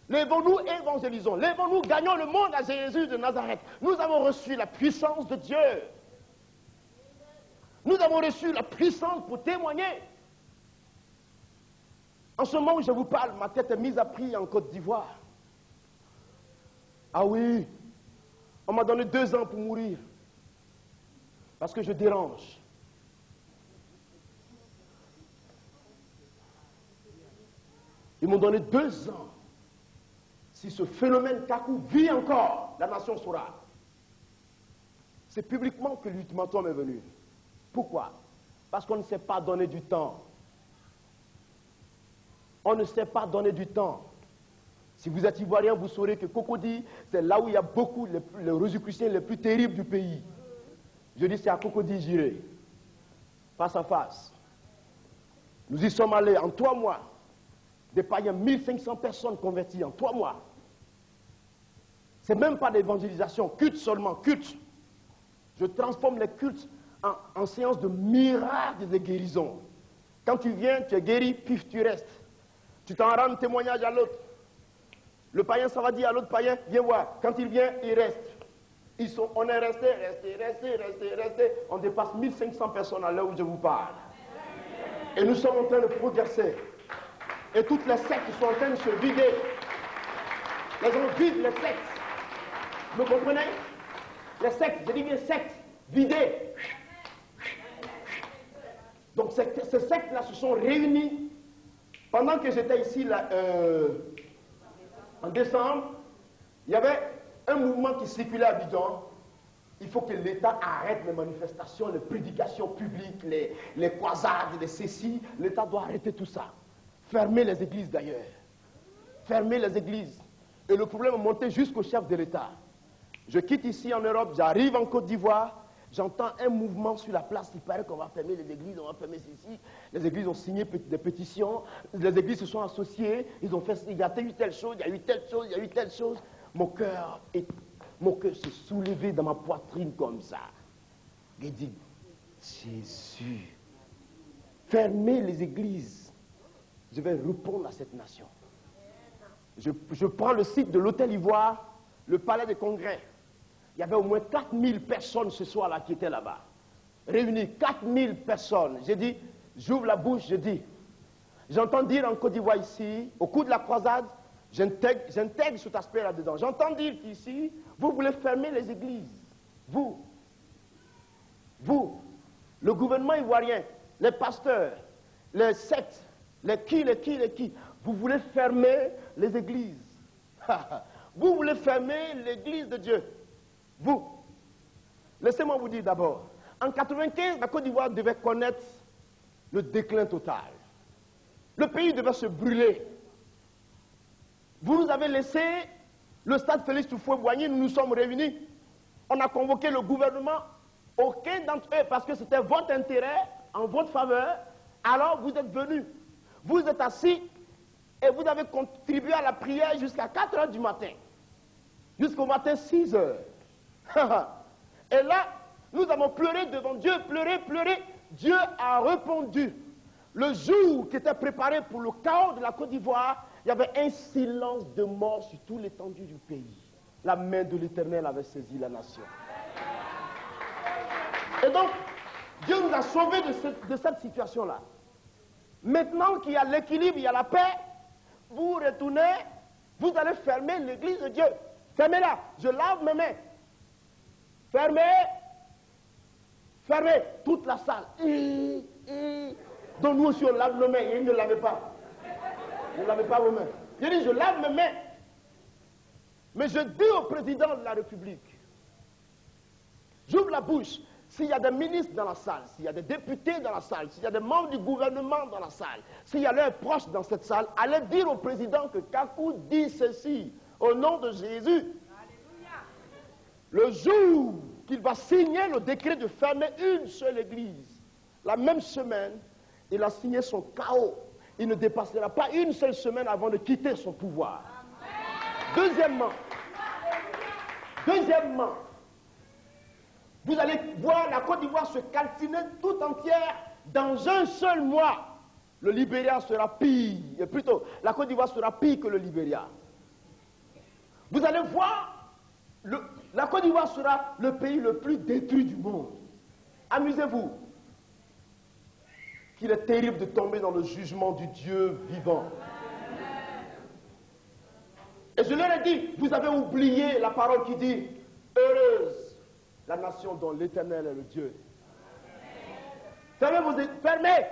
Lèvons-nous et évangélisons. Lèvons-nous, gagnons le monde à Jésus de Nazareth. Nous avons reçu la puissance de Dieu. Nous avons reçu la puissance pour témoigner. En ce moment où je vous parle, ma tête est mise à prix en Côte d'Ivoire. Ah oui, on m'a donné 2 ans pour mourir. Parce que je dérange. Ils m'ont donné 2 ans. Si ce phénomène Kakou vit encore, la nation saura. C'est publiquement que l'ultimatum est venu. Pourquoi? Parce qu'on ne sait pas donner du temps. On ne sait pas donner du temps. Si vous êtes ivoirien, vous saurez que Cocody, c'est là où il y a beaucoup les Rosicruciens les plus terribles du pays. Je dis c'est à Cocody j'irai. Face à face. Nous y sommes allés en 3 mois. Des païens, 1500 personnes converties en 3 mois. Ce n'est même pas d'évangélisation, culte seulement, culte. Je transforme les cultes en séance de miracles et de guérison. Quand tu viens, tu es guéri, pif, tu restes. Tu t'en rends témoignage à l'autre. Le païen, ça va dire à l'autre païen, viens voir. Quand il vient, il reste. On est resté. On dépasse 1500 personnes à l'heure où je vous parle. Et nous sommes en train de progresser. Et toutes les sectes sont en train de se vider. Les gens vivent les sectes. Vous me comprenez? Les sectes, je dis bien sectes, vidées. Donc ces sectes-là se sont réunies. Pendant que j'étais ici là, en décembre, il y avait un mouvement qui circulait à Abidjan. Il faut que l'État arrête les manifestations, les prédications publiques, les croisades, les cécis. L'État doit arrêter tout ça. Fermer les églises d'ailleurs. Fermer les églises. Et le problème est monté jusqu'au chef de l'État. Je quitte ici en Europe, j'arrive en Côte d'Ivoire, j'entends un mouvement sur la place, il paraît qu'on va fermer les églises, on va fermer ceci. Les églises ont signé des pétitions, les églises se sont associées, ils ont fait, il y a eu telle chose, il y a eu telle chose, il y a eu telle chose. Mon cœur s'est soulevé dans ma poitrine comme ça. Il dit, Jésus, fermez les églises. Je vais répondre à cette nation. Je prends le site de l'Hôtel Ivoire, le palais des congrès. Il y avait au moins 4000 personnes ce soir-là qui étaient là-bas. Réunies, 4000 personnes. J'ai dit, j'ouvre la bouche, je dis. J'entends dire en Côte d'Ivoire ici, au cours de la croisade, j'intègre cet aspect là-dedans. J'entends dire qu'ici, vous voulez fermer les églises. Vous, le gouvernement ivoirien, les pasteurs, les sectes, les qui, vous voulez fermer les églises. Vous voulez fermer l'église de Dieu. Vous. Laissez-moi vous dire d'abord. En 1995, la Côte d'Ivoire devait connaître le déclin total. Le pays devait se brûler. Vous nous avez laissé le stade Félix Houphouët-Boigny, nous nous sommes réunis. On a convoqué le gouvernement. Aucun d'entre eux, parce que c'était votre intérêt, en votre faveur, alors vous êtes venus. Vous êtes assis et vous avez contribué à la prière jusqu'à 4 heures du matin. Jusqu'au matin 6 heures. Et là, nous avons pleuré devant Dieu, pleuré. Dieu a répondu. Le jour qui était préparé pour le chaos de la Côte d'Ivoire, il y avait un silence de mort sur toute l'étendue du pays. La main de l'Éternel avait saisi la nation. Et donc, Dieu nous a sauvés de cette situation-là. Maintenant qu'il y a l'équilibre, il y a la paix, vous retournez, vous allez fermer l'église de Dieu. Fermez-la. Je lave mes mains. Fermez. Fermez toute la salle. Donc nous aussi on lave nos mains. Et ne lavez pas. Ne lavez pas vos mains. Je dis, je lave mes mains. Mais je dis au président de la République, j'ouvre la bouche. S'il y a des ministres dans la salle, s'il y a des députés dans la salle, s'il y a des membres du gouvernement dans la salle, s'il y a leurs proches dans cette salle, allez dire au président que Kakou dit ceci, au nom de Jésus. Alléluia. Le jour qu'il va signer le décret de fermer une seule église, la même semaine, il a signé son chaos. Il ne dépassera pas une seule semaine avant de quitter son pouvoir. Amen. Deuxièmement, vous allez voir la Côte d'Ivoire se calciner tout entière dans un seul mois. Le Libéria sera pire, plutôt, la Côte d'Ivoire sera pire que le Libéria. Vous allez voir, la Côte d'Ivoire sera le pays le plus détruit du monde. Amusez-vous. Qu'il est terrible de tomber dans le jugement du Dieu vivant. Et je leur ai dit, vous avez oublié la parole qui dit, heureuse la nation dont l'Éternel est le Dieu. Fermez.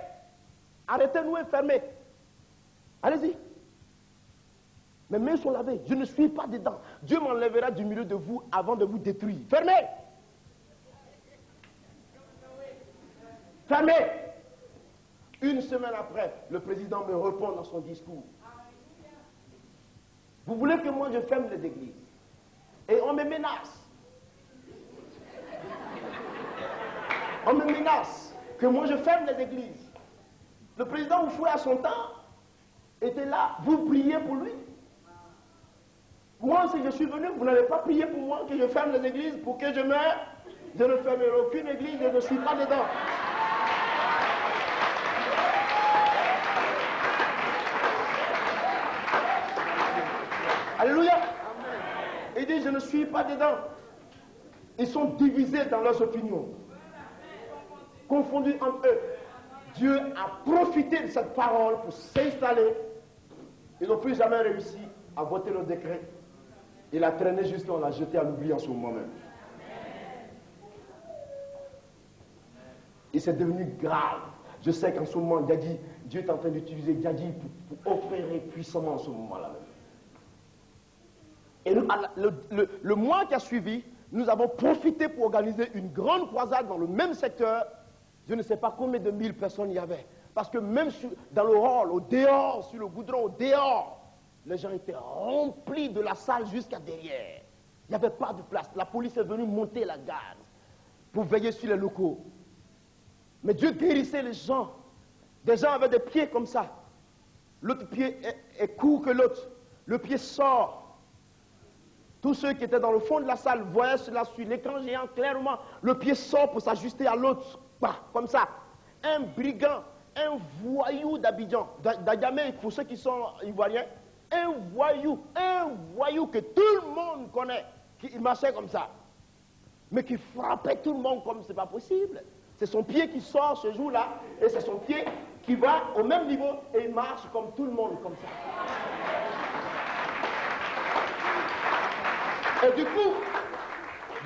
Arrêtez-nous et fermez. Allez-y. Mes mains sont lavées. Je ne suis pas dedans. Dieu m'enlèvera du milieu de vous avant de vous détruire. Fermez. fermé. Une semaine après, le président me répond dans son discours. Vous voulez que moi je ferme les églises? Et on me menace. On me menace que moi je ferme les églises. Le président Oufoué à son temps était là, vous priez pour lui. Moi, si je suis venu, vous n'avez pas prié pour moi que je ferme les églises pour que je meure. Je ne fermerai aucune église, je ne suis pas dedans. Alléluia. Il dit, je ne suis pas dedans. Ils sont divisés dans leurs opinions. Confondus entre eux. Dieu a profité de cette parole pour s'installer. Ils n'ont plus jamais réussi à voter le décret. Il a traîné jusqu'à on l'a jeté à l'oubli en ce moment même. Et c'est devenu grave. Je sais qu'en ce moment, Dieu est en train d'utiliser Djadji pour opérer puissamment en ce moment-là même. Et le mois qui a suivi, nous avons profité pour organiser une grande croisade dans le même secteur. Je ne sais pas combien de mille personnes il y avait. Parce que même dans le hall, au dehors, sur le goudron, au dehors, les gens étaient remplis de la salle jusqu'à derrière. Il n'y avait pas de place. La police est venue monter la garde pour veiller sur les locaux. Mais Dieu guérissait les gens. Des gens avaient des pieds comme ça. L'autre pied est court que l'autre. Le pied sort. Tous ceux qui étaient dans le fond de la salle voyaient cela sur l'écran géant clairement. Le pied sort pour s'ajuster à l'autre. Comme ça. Un brigand, un voyou d'Abidjan, d'Agamé, pour ceux qui sont ivoiriens, un voyou que tout le monde connaît, qui marchait comme ça, mais qui frappait tout le monde comme c'est pas possible. C'est son pied qui sort ce jour-là, et c'est son pied qui va au même niveau, et il marche comme tout le monde, comme ça. Et du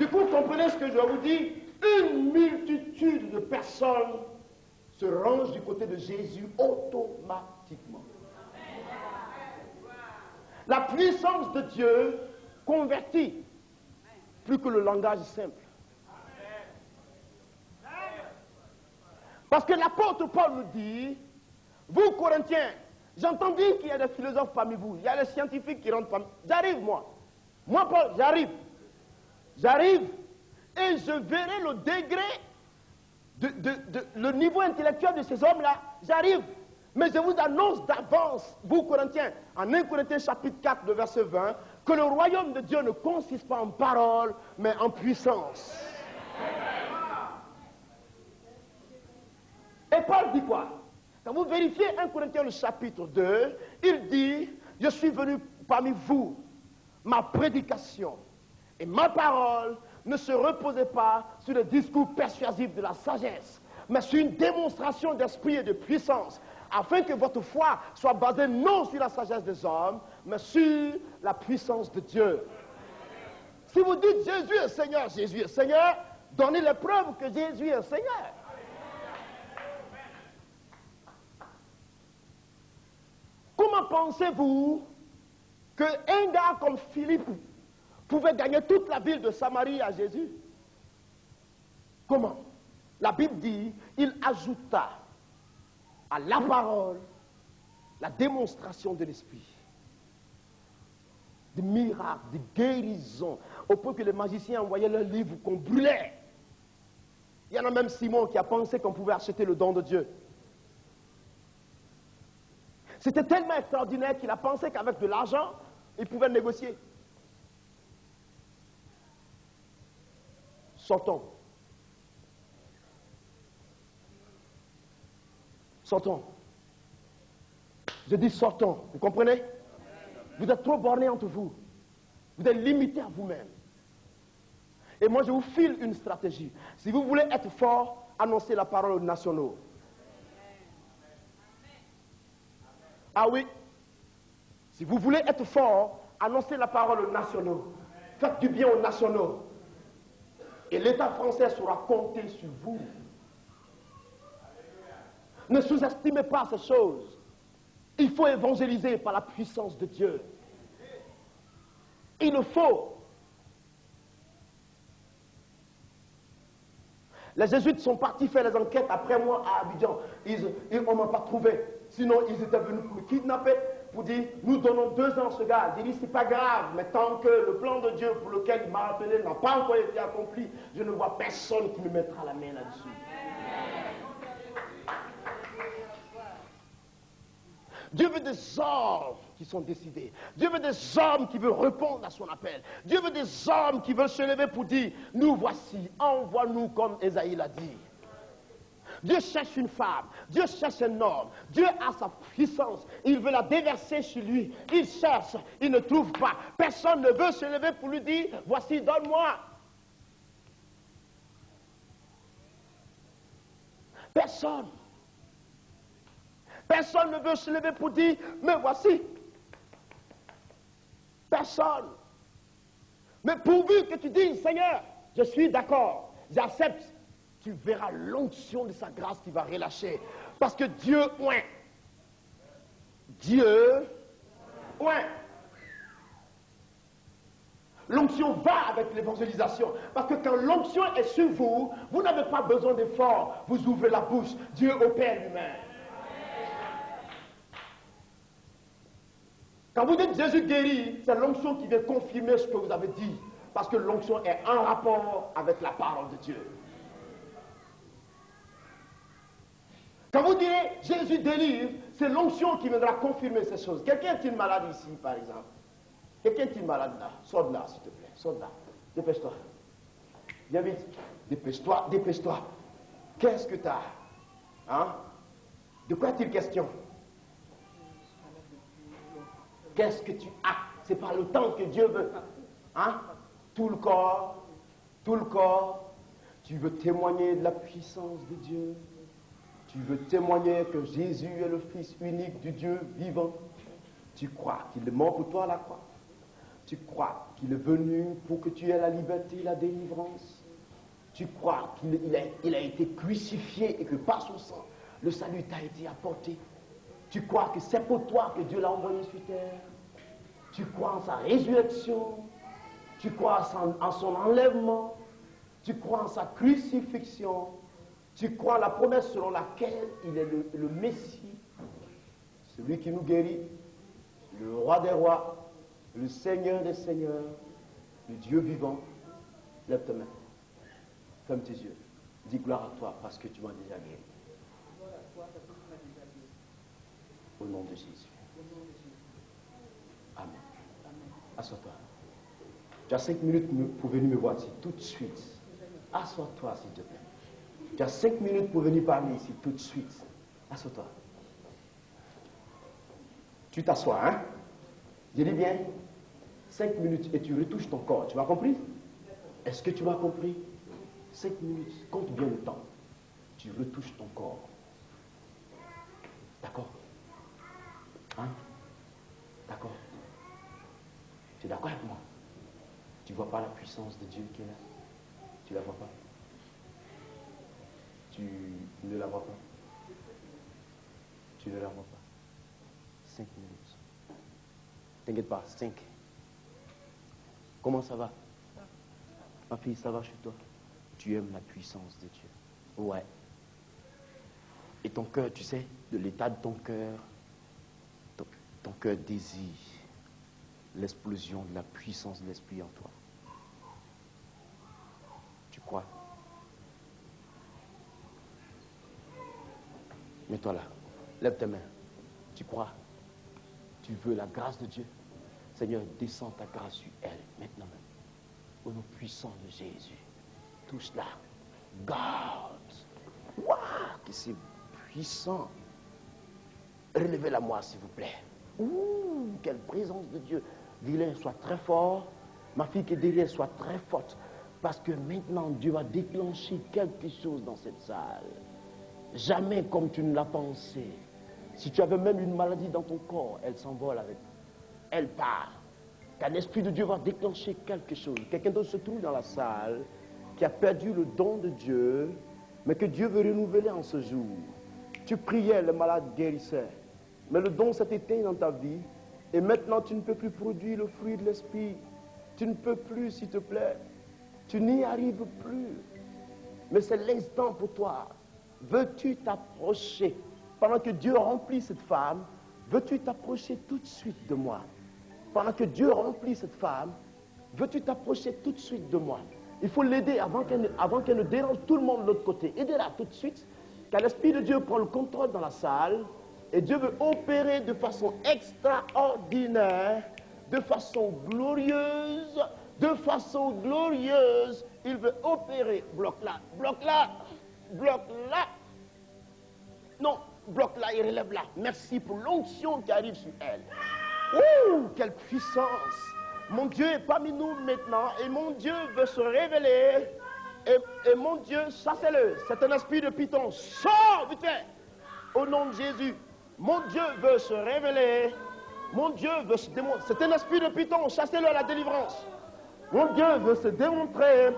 coup, comprenez ce que je vous dis, une multitude de personnes se rangent du côté de Jésus automatiquement. La puissance de Dieu convertit plus que le langage simple. Parce que l'apôtre Paul nous dit, vous Corinthiens, j'entends dire qu'il y a des philosophes parmi vous, il y a des scientifiques qui rentrent parmi vous. J'arrive moi. Moi Paul, j'arrive. J'arrive et je verrai le degré, le niveau intellectuel de ces hommes-là. J'arrive. Mais je vous annonce d'avance, vous Corinthiens, en 1 Corinthiens chapitre 4, le verset 20, que le royaume de Dieu ne consiste pas en parole, mais en puissance. Et Paul dit quoi? Quand vous vérifiez 1 Corinthiens le chapitre 2, il dit, je suis venu parmi vous, ma prédication et ma parole ne se reposaient pas sur le discours persuasif de la sagesse, mais sur une démonstration d'esprit et de puissance, afin que votre foi soit basée non sur la sagesse des hommes, mais sur la puissance de Dieu. Si vous dites Jésus est Seigneur, donnez les preuves que Jésus est Seigneur. Comment pensez-vous qu'un gars comme Philippe pouvait gagner toute la ville de Samarie à Jésus? Comment? La Bible dit, il ajouta à la parole la démonstration de l'esprit. Des miracles, des guérisons, au point que les magiciens envoyaient leurs livres qu'on brûlait. Il y en a même Simon qui a pensé qu'on pouvait acheter le don de Dieu. C'était tellement extraordinaire qu'il a pensé qu'avec de l'argent, il pouvait négocier. Sortons. Sortons. Je dis sortons. Vous comprenez? Vous êtes trop bornés entre vous. Vous êtes limités à vous-même. Et moi, je vous file une stratégie. Si vous voulez être fort, annoncez la parole aux nationaux. Ah oui. Si vous voulez être fort, annoncez la parole aux nationaux. Faites du bien aux nationaux. Et l'État français saura compter sur vous. Ne sous-estimez pas ces choses. Il faut évangéliser par la puissance de Dieu. Il le faut. Les Jésuites sont partis faire les enquêtes après moi à Abidjan. On ne m'a pas trouvé. Sinon, ils étaient venus pour me kidnapper, pour dire, nous donnons 2 ans à ce gars. J'ai dit, c'est pas grave, mais tant que le plan de Dieu pour lequel il m'a appelé n'a pas encore été accompli, je ne vois personne qui me mettra la main là-dessus. Dieu veut des hommes qui sont décidés. Dieu veut des hommes qui veulent répondre à son appel. Dieu veut des hommes qui veulent se lever pour dire, nous voici, envoie-nous comme Ésaïe l'a dit. Dieu cherche une femme, Dieu cherche un homme, Dieu a sa puissance, il veut la déverser sur lui. Il cherche, il ne trouve pas. Personne ne veut se lever pour lui dire, voici, donne-moi. Personne. Personne ne veut se lever pour dire, mais voici. Personne. Mais pourvu que tu dises, Seigneur, je suis d'accord, j'accepte, tu verras l'onction de sa grâce qui va relâcher. Parce que Dieu oint. Dieu oint. L'onction va avec l'évangélisation. Parce que quand l'onction est sur vous, vous n'avez pas besoin d'effort. Vous ouvrez la bouche, Dieu opère lui-même. Quand vous dites Jésus guérit, c'est l'onction qui vient confirmer ce que vous avez dit. Parce que l'onction est en rapport avec la parole de Dieu. Quand vous direz Jésus délivre, c'est l'onction qui viendra confirmer ces choses. Quelqu'un est-il malade ici, par exemple? Quelqu'un est-il malade là? Sors de là, s'il te plaît. Sors de là. Dépêche-toi. Viens vite. Dépêche-toi, dépêche-toi. Qu'est-ce que tu as? Hein? De quoi est-il question? Qu'est-ce que tu as? C'est par le temps que Dieu veut. Hein? Tout le corps. Tout le corps. Tu veux témoigner de la puissance de Dieu. Tu veux témoigner que Jésus est le Fils unique du Dieu vivant. Tu crois qu'il est mort pour toi à la croix. Tu crois qu'il est venu pour que tu aies la liberté et la délivrance. Tu crois qu'il a été crucifié et que par son sang, le salut t'a été apporté. Tu crois que c'est pour toi que Dieu l'a envoyé sur terre. Tu crois en sa résurrection. Tu crois en son enlèvement. Tu crois en sa crucifixion. Tu crois en la promesse selon laquelle il est le Messie, celui qui nous guérit, le roi des rois, le Seigneur des seigneurs, le Dieu vivant. Lève ta main, ferme tes yeux, dis gloire à toi parce que tu m'as déjà guéri. Au nom de Jésus. Amen. Assois-toi. Tu as 5 minutes pour venir me voir ici tout de suite. Assois-toi s'il te plaît. Tu as 5 minutes pour venir parler ici tout de suite. Assois-toi. Tu t'assois, hein? Je dis bien, 5 minutes et tu retouches ton corps. Tu m'as compris? Est-ce que tu m'as compris? 5 minutes, compte bien le temps. Tu retouches ton corps. D'accord? Hein? D'accord? Tu es d'accord avec moi? Tu ne vois pas la puissance de Dieu qui est là? Tu ne la vois pas? Tu ne la vois pas? Tu ne la vois pas? 5 minutes. T'inquiète pas, 5. Comment ça va? Ma fille, ça va chez toi? Tu aimes la puissance de Dieu? Ouais. Et ton cœur, tu sais, de l'état de ton cœur, ton cœur désire l'explosion de la puissance de l'Esprit en toi. Tu crois? Mets-toi là. Lève tes mains. Tu crois? Tu veux la grâce de Dieu? Seigneur, descends ta grâce sur elle, maintenant même. Au nom puissant de Jésus. Touche-la. God. Waouh, que c'est puissant. Relevez-la moi, s'il vous plaît. Ouh, quelle présence de Dieu. Vilain, sois très fort. Ma fille qui est derrière, soit très forte. Parce que maintenant, Dieu va déclencher quelque chose dans cette salle. Jamais comme tu ne l'as pensé. Si tu avais même une maladie dans ton corps, elle s'envole avec. Elle part. Car l'Esprit de Dieu va déclencher quelque chose. Quelqu'un d'autre se trouve dans la salle qui a perdu le don de Dieu, mais que Dieu veut renouveler en ce jour. Tu priais, le malade guérissait. Mais le don s'est éteint dans ta vie. Et maintenant, tu ne peux plus produire le fruit de l'Esprit. Tu ne peux plus, s'il te plaît. Tu n'y arrives plus. mais c'est l'instant pour toi. Veux-tu t'approcher? Pendant que Dieu remplit cette femme, veux-tu t'approcher tout de suite de moi? Pendant que Dieu remplit cette femme, veux-tu t'approcher tout de suite de moi? Il faut l'aider avant qu'elle ne dérange tout le monde de l'autre côté. Aidez-la tout de suite, car l'Esprit de Dieu prend le contrôle dans la salle, et Dieu veut opérer de façon extraordinaire, de façon glorieuse, de façon glorieuse. Il veut opérer. Bloc-là, bloc-là, bloc-là. Non, bloc-là et relève-la. Merci pour l'onction qui arrive sur elle. Ouh, quelle puissance! Mon Dieu est parmi nous maintenant et mon Dieu veut se révéler. Et mon Dieu, chassez-le. C'est un esprit de python. Sors vite fait. Au nom de Jésus. Mon Dieu veut se révéler. Mon Dieu veut se démontrer. C'est un esprit de python. Chassez-le à la délivrance. Mon Dieu veut se démontrer.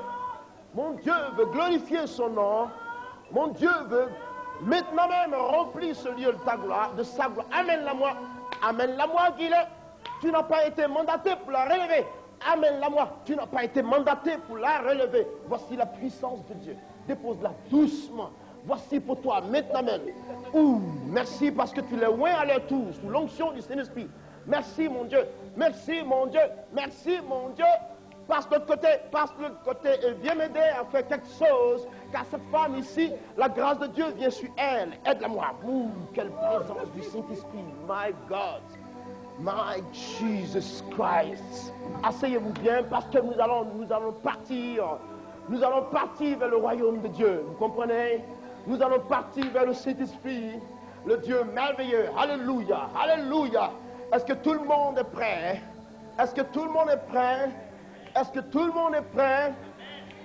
Mon Dieu veut glorifier son nom. Mon Dieu veut maintenant même remplir ce lieu de ta gloire, de sa gloire. Amène-la-moi. Amène-la-moi, Guillet. Tu n'as pas été mandaté pour la relever. Amène-la-moi. Tu n'as pas été mandaté pour la relever. Voici la puissance de Dieu. Dépose-la doucement. Voici pour toi, maintenant même. Ouh, merci parce que tu les oins à leur tour, sous l'onction du Saint-Esprit. Merci, mon Dieu. Merci, mon Dieu. Merci, mon Dieu. Passe de l'autre côté et viens m'aider à faire quelque chose. Car cette femme ici, la grâce de Dieu vient sur elle. Aide-la-moi. Ouh, quelle présence du Saint-Esprit. My God. My Jesus Christ. Asseyez-vous bien parce que nous allons partir. Nous allons partir vers le royaume de Dieu. Vous comprenez? Nous allons partir vers le Saint-Esprit, le Dieu merveilleux. Alléluia. Alléluia. Est-ce que tout le monde est prêt? Est-ce que tout le monde est prêt? Est-ce que tout le monde est prêt?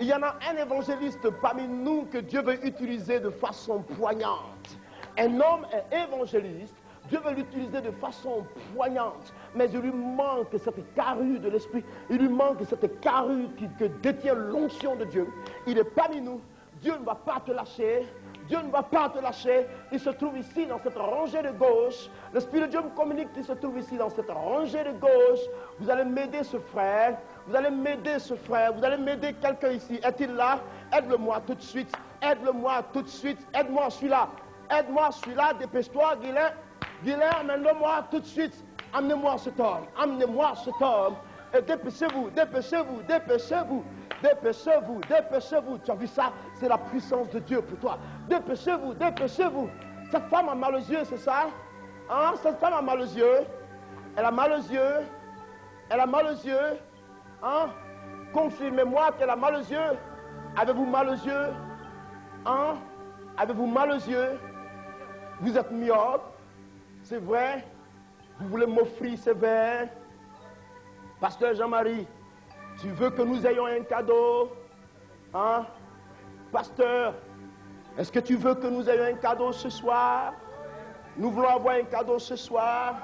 Il y en a un évangéliste parmi nous que Dieu veut utiliser de façon poignante. Un homme est évangéliste. Dieu veut l'utiliser de façon poignante, mais il lui manque cette carrure de l'esprit, il lui manque cette carrure que détient l'onction de Dieu. Il est parmi nous, Dieu ne va pas te lâcher, Dieu ne va pas te lâcher. Il se trouve ici dans cette rangée de gauche, l'Esprit de Dieu me communique qu'il se trouve ici dans cette rangée de gauche. Vous allez m'aider ce frère, vous allez m'aider ce frère, vous allez m'aider quelqu'un ici. Est-il là? Aide-le-moi tout de suite, aide-le-moi tout de suite, aide-moi celui-là, dépêche-toi Guilain. Guilain, amène-le-moi tout de suite. Amenez-moi cet homme. Amenez-moi cet homme. Et dépêchez-vous, dépêchez-vous, dépêchez-vous, dépêchez-vous, dépêchez-vous. Tu as vu ça? C'est la puissance de Dieu pour toi. Dépêchez-vous, dépêchez-vous. Cette femme a mal aux yeux, c'est ça? Hein? Cette femme a mal aux yeux. Elle a mal aux yeux. Elle a mal aux yeux. Hein? Confirmez-moi qu'elle a mal aux yeux. Avez-vous mal aux yeux? Hein? Avez-vous mal aux yeux? Vous êtes myope? C'est vrai, vous voulez m'offrir ces verres. Pasteur Jean-Marie, tu veux que nous ayons un cadeau? Hein? Pasteur, est-ce que tu veux que nous ayons un cadeau ce soir? Nous voulons avoir un cadeau ce soir.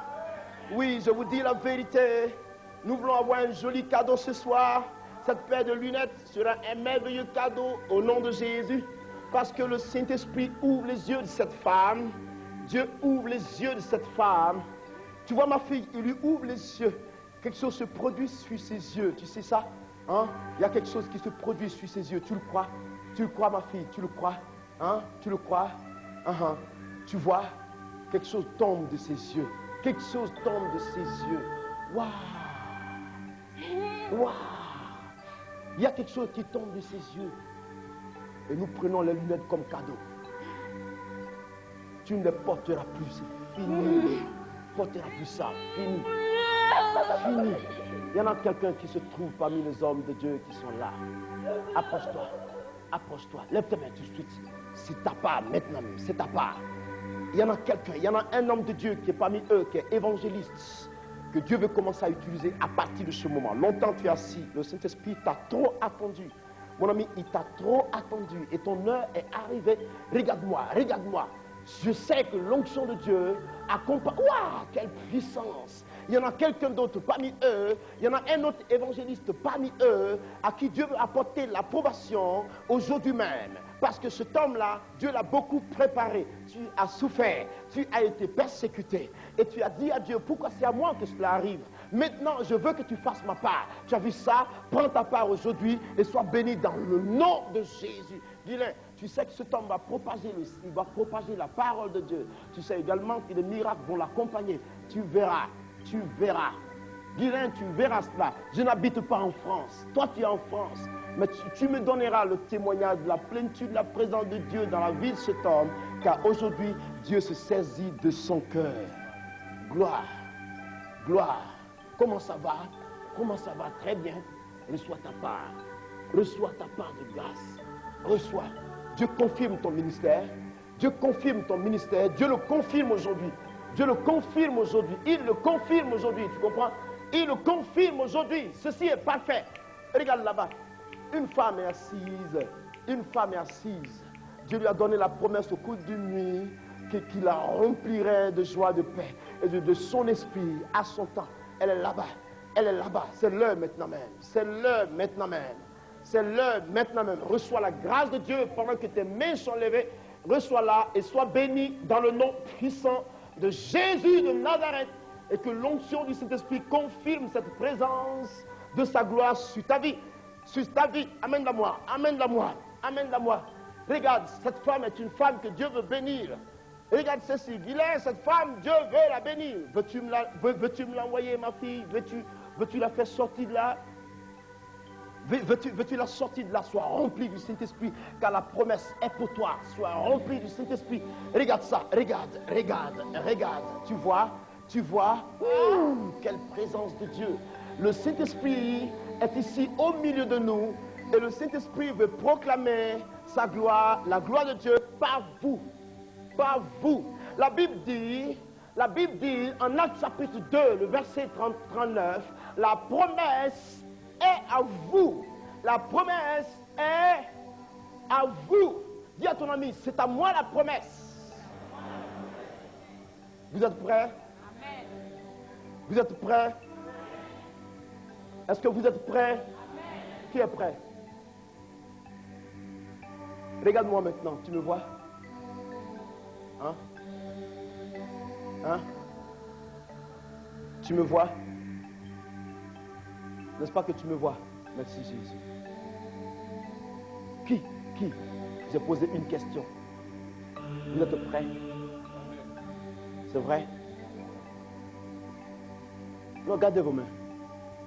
Oui, je vous dis la vérité. Nous voulons avoir un joli cadeau ce soir. Cette paire de lunettes sera un merveilleux cadeau au nom de Jésus. Parce que le Saint-Esprit ouvre les yeux de cette femme. Dieu ouvre les yeux de cette femme. Tu vois ma fille, il lui ouvre les yeux. Quelque chose se produit sur ses yeux. Tu sais ça? Hein? Il y a quelque chose qui se produit sur ses yeux. Tu le crois? Tu le crois ma fille? Tu le crois? Hein? Tu le crois? Tu vois? Quelque chose tombe de ses yeux. Quelque chose tombe de ses yeux. Waouh! Waouh! Il y a quelque chose qui tombe de ses yeux. Et nous prenons les lunettes comme cadeau. Tu ne les porteras plus, c'est fini. Tu ne porteras plus ça, fini. Fini. Il y en a quelqu'un qui se trouve parmi les hommes de Dieu qui sont là. Approche-toi. Approche-toi. Lève tes mains tout de suite. C'est ta part maintenant même. C'est ta part. Il y en a quelqu'un, il y en a un homme de Dieu qui est parmi eux, qui est évangéliste, que Dieu veut commencer à utiliser à partir de ce moment. Longtemps tu es assis. Le Saint-Esprit t'a trop attendu. Mon ami, il t'a trop attendu et ton heure est arrivée. Regarde-moi, regarde-moi. Je sais que l'onction de Dieu accompagne. Waouh, quelle puissance! Il y en a quelqu'un d'autre parmi eux. Il y en a un autre évangéliste parmi eux à qui Dieu veut apporter l'approbation aujourd'hui même. Parce que cet homme-là, Dieu l'a beaucoup préparé. Tu as souffert, tu as été persécuté. Et tu as dit à Dieu, pourquoi c'est à moi que cela arrive? Maintenant, je veux que tu fasses ma part. Tu as vu ça? Prends ta part aujourd'hui et sois béni dans le nom de Jésus. Dis-le, tu sais que cet homme va propager, il va propager la parole de Dieu. Tu sais également que les miracles vont l'accompagner. Tu verras, tu verras. Dis-le, tu verras cela. Je n'habite pas en France. Toi, tu es en France. Mais tu me donneras le témoignage de la plénitude de la présence de Dieu dans la vie de cet homme, car aujourd'hui, Dieu se saisit de son cœur. Gloire, gloire. Comment ça va? Comment ça va? Très bien. Reçois ta part. Reçois ta part de grâce. Reçois. Dieu confirme ton ministère. Dieu confirme ton ministère. Dieu le confirme aujourd'hui. Dieu le confirme aujourd'hui. Il le confirme aujourd'hui. Tu comprends? Il le confirme aujourd'hui. Ceci est parfait. Regarde là-bas. Une femme est assise. Une femme est assise. Dieu lui a donné la promesse au cours d'une nuit qu'il la remplirait de joie, de paix et de son esprit à son temps. Elle est là-bas. Elle est là-bas. C'est l'heure maintenant même. C'est l'heure maintenant même. C'est l'heure maintenant même. Reçois la grâce de Dieu pendant que tes mains sont levées. Reçois-la et sois béni dans le nom puissant de Jésus de Nazareth. Et que l'onction du Saint-Esprit confirme cette présence de sa gloire sur ta vie. Sur ta vie. Amène-la-moi. Amène-la-moi. Amène-la-moi. Regarde, cette femme est une femme que Dieu veut bénir. Regarde ceci. Dis-le, cette femme, Dieu veut la bénir. Veux-tu me l'envoyer, ma fille? Veux-tu la faire sortir de là? Veux-tu la sortir de là? Sois rempli du Saint-Esprit, car la promesse est pour toi. Sois rempli du Saint-Esprit. Regarde ça. Regarde, regarde, regarde. Tu vois? Tu vois? Quelle présence de Dieu. Le Saint-Esprit est ici au milieu de nous. Et le Saint-Esprit veut proclamer sa gloire, la gloire de Dieu par vous. Par vous. La Bible dit en Actes chapitre 2, le verset 39, la promesse est à vous. La promesse est à vous. Dis à ton ami, c'est à moi la promesse. Vous êtes prêts? Vous êtes prêts? Est-ce que vous êtes prêts? Qui est prêt? Regarde-moi maintenant, tu me vois? Hein? Hein? Tu me vois? N'est-ce pas que tu me vois? Merci Jésus. Qui? J'ai posé une question. Vous êtes prêts? C'est vrai? Regardez vos mains.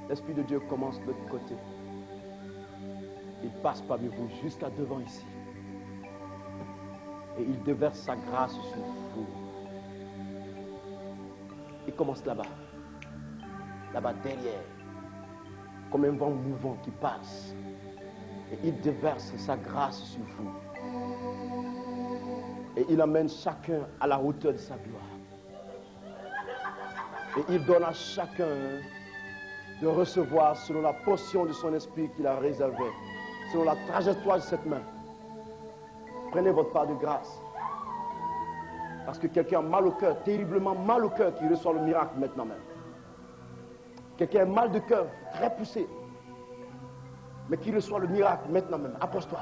L'Esprit de Dieu commence de l'autre côté. Il passe parmi vous jusqu'à devant ici. Et il déverse sa grâce sur vous. Il commence là-bas. Là-bas derrière. Comme un vent mouvant qui passe. Et il déverse sa grâce sur vous. Et il amène chacun à la hauteur de sa gloire. Et il donne à chacun de recevoir selon la portion de son esprit qu'il a réservée, selon la trajectoire de cette main. Prenez votre part de grâce. Parce que quelqu'un a mal au cœur, terriblement mal au cœur, qui reçoit le miracle maintenant même. Quelqu'un a mal de cœur, très poussé, mais qui reçoit le miracle maintenant même. Approche-toi.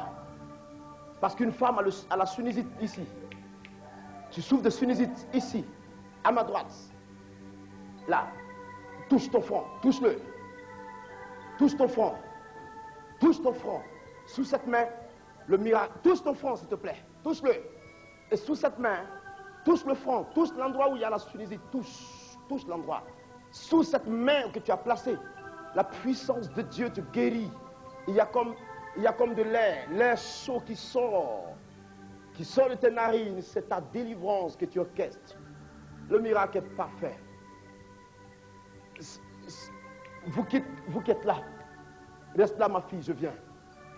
Parce qu'une femme a la sinusite ici. Tu souffres de sinusite ici, à ma droite. Là. Touche ton front, touche-le. Touche ton front. Touche ton front. Sous cette main, le miracle. Touche ton front, s'il te plaît. Touche-le. Et sous cette main, touche le front. Touche l'endroit où il y a la sinusite. Touche l'endroit. Sous cette main que tu as placée, la puissance de Dieu te guérit. Il y a comme de l'air chaud qui sort de tes narines. C'est ta délivrance que tu orchestres. Le miracle est parfait. Vous qui êtes là, reste là ma fille, je viens.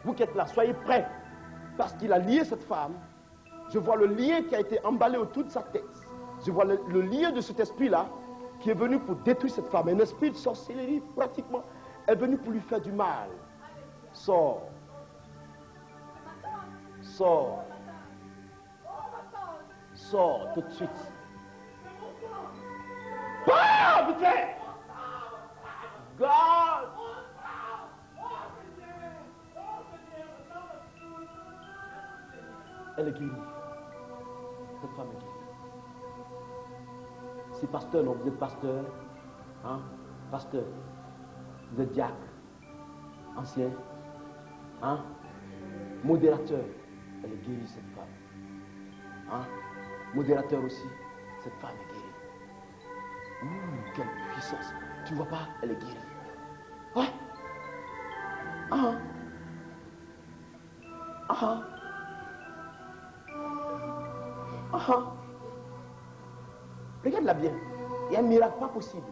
Vous qui êtes là, soyez prêts. Parce qu'il a lié cette femme. Je vois le lien qui a été emballé autour de sa tête. Je vois le lien de cet esprit-là qui est venu pour détruire cette femme. Un esprit de sorcellerie, pratiquement, est venu pour lui faire du mal. Sors. Sors. Sors tout de suite. Ah, vite fait! God! Elle est guérie. Cette femme est guérie. Si pasteur, non, vous êtes pasteur, hein? pasteur, vous êtes diacre, ancien, hein? Modérateur, elle est guérie cette femme. Hein? Modérateur aussi, cette femme est guérie. Quelle puissance. Tu vois pas, elle est guérie. Ah! Ah! Ah! Ah! Regarde-la bien. Il y a un miracle pas possible.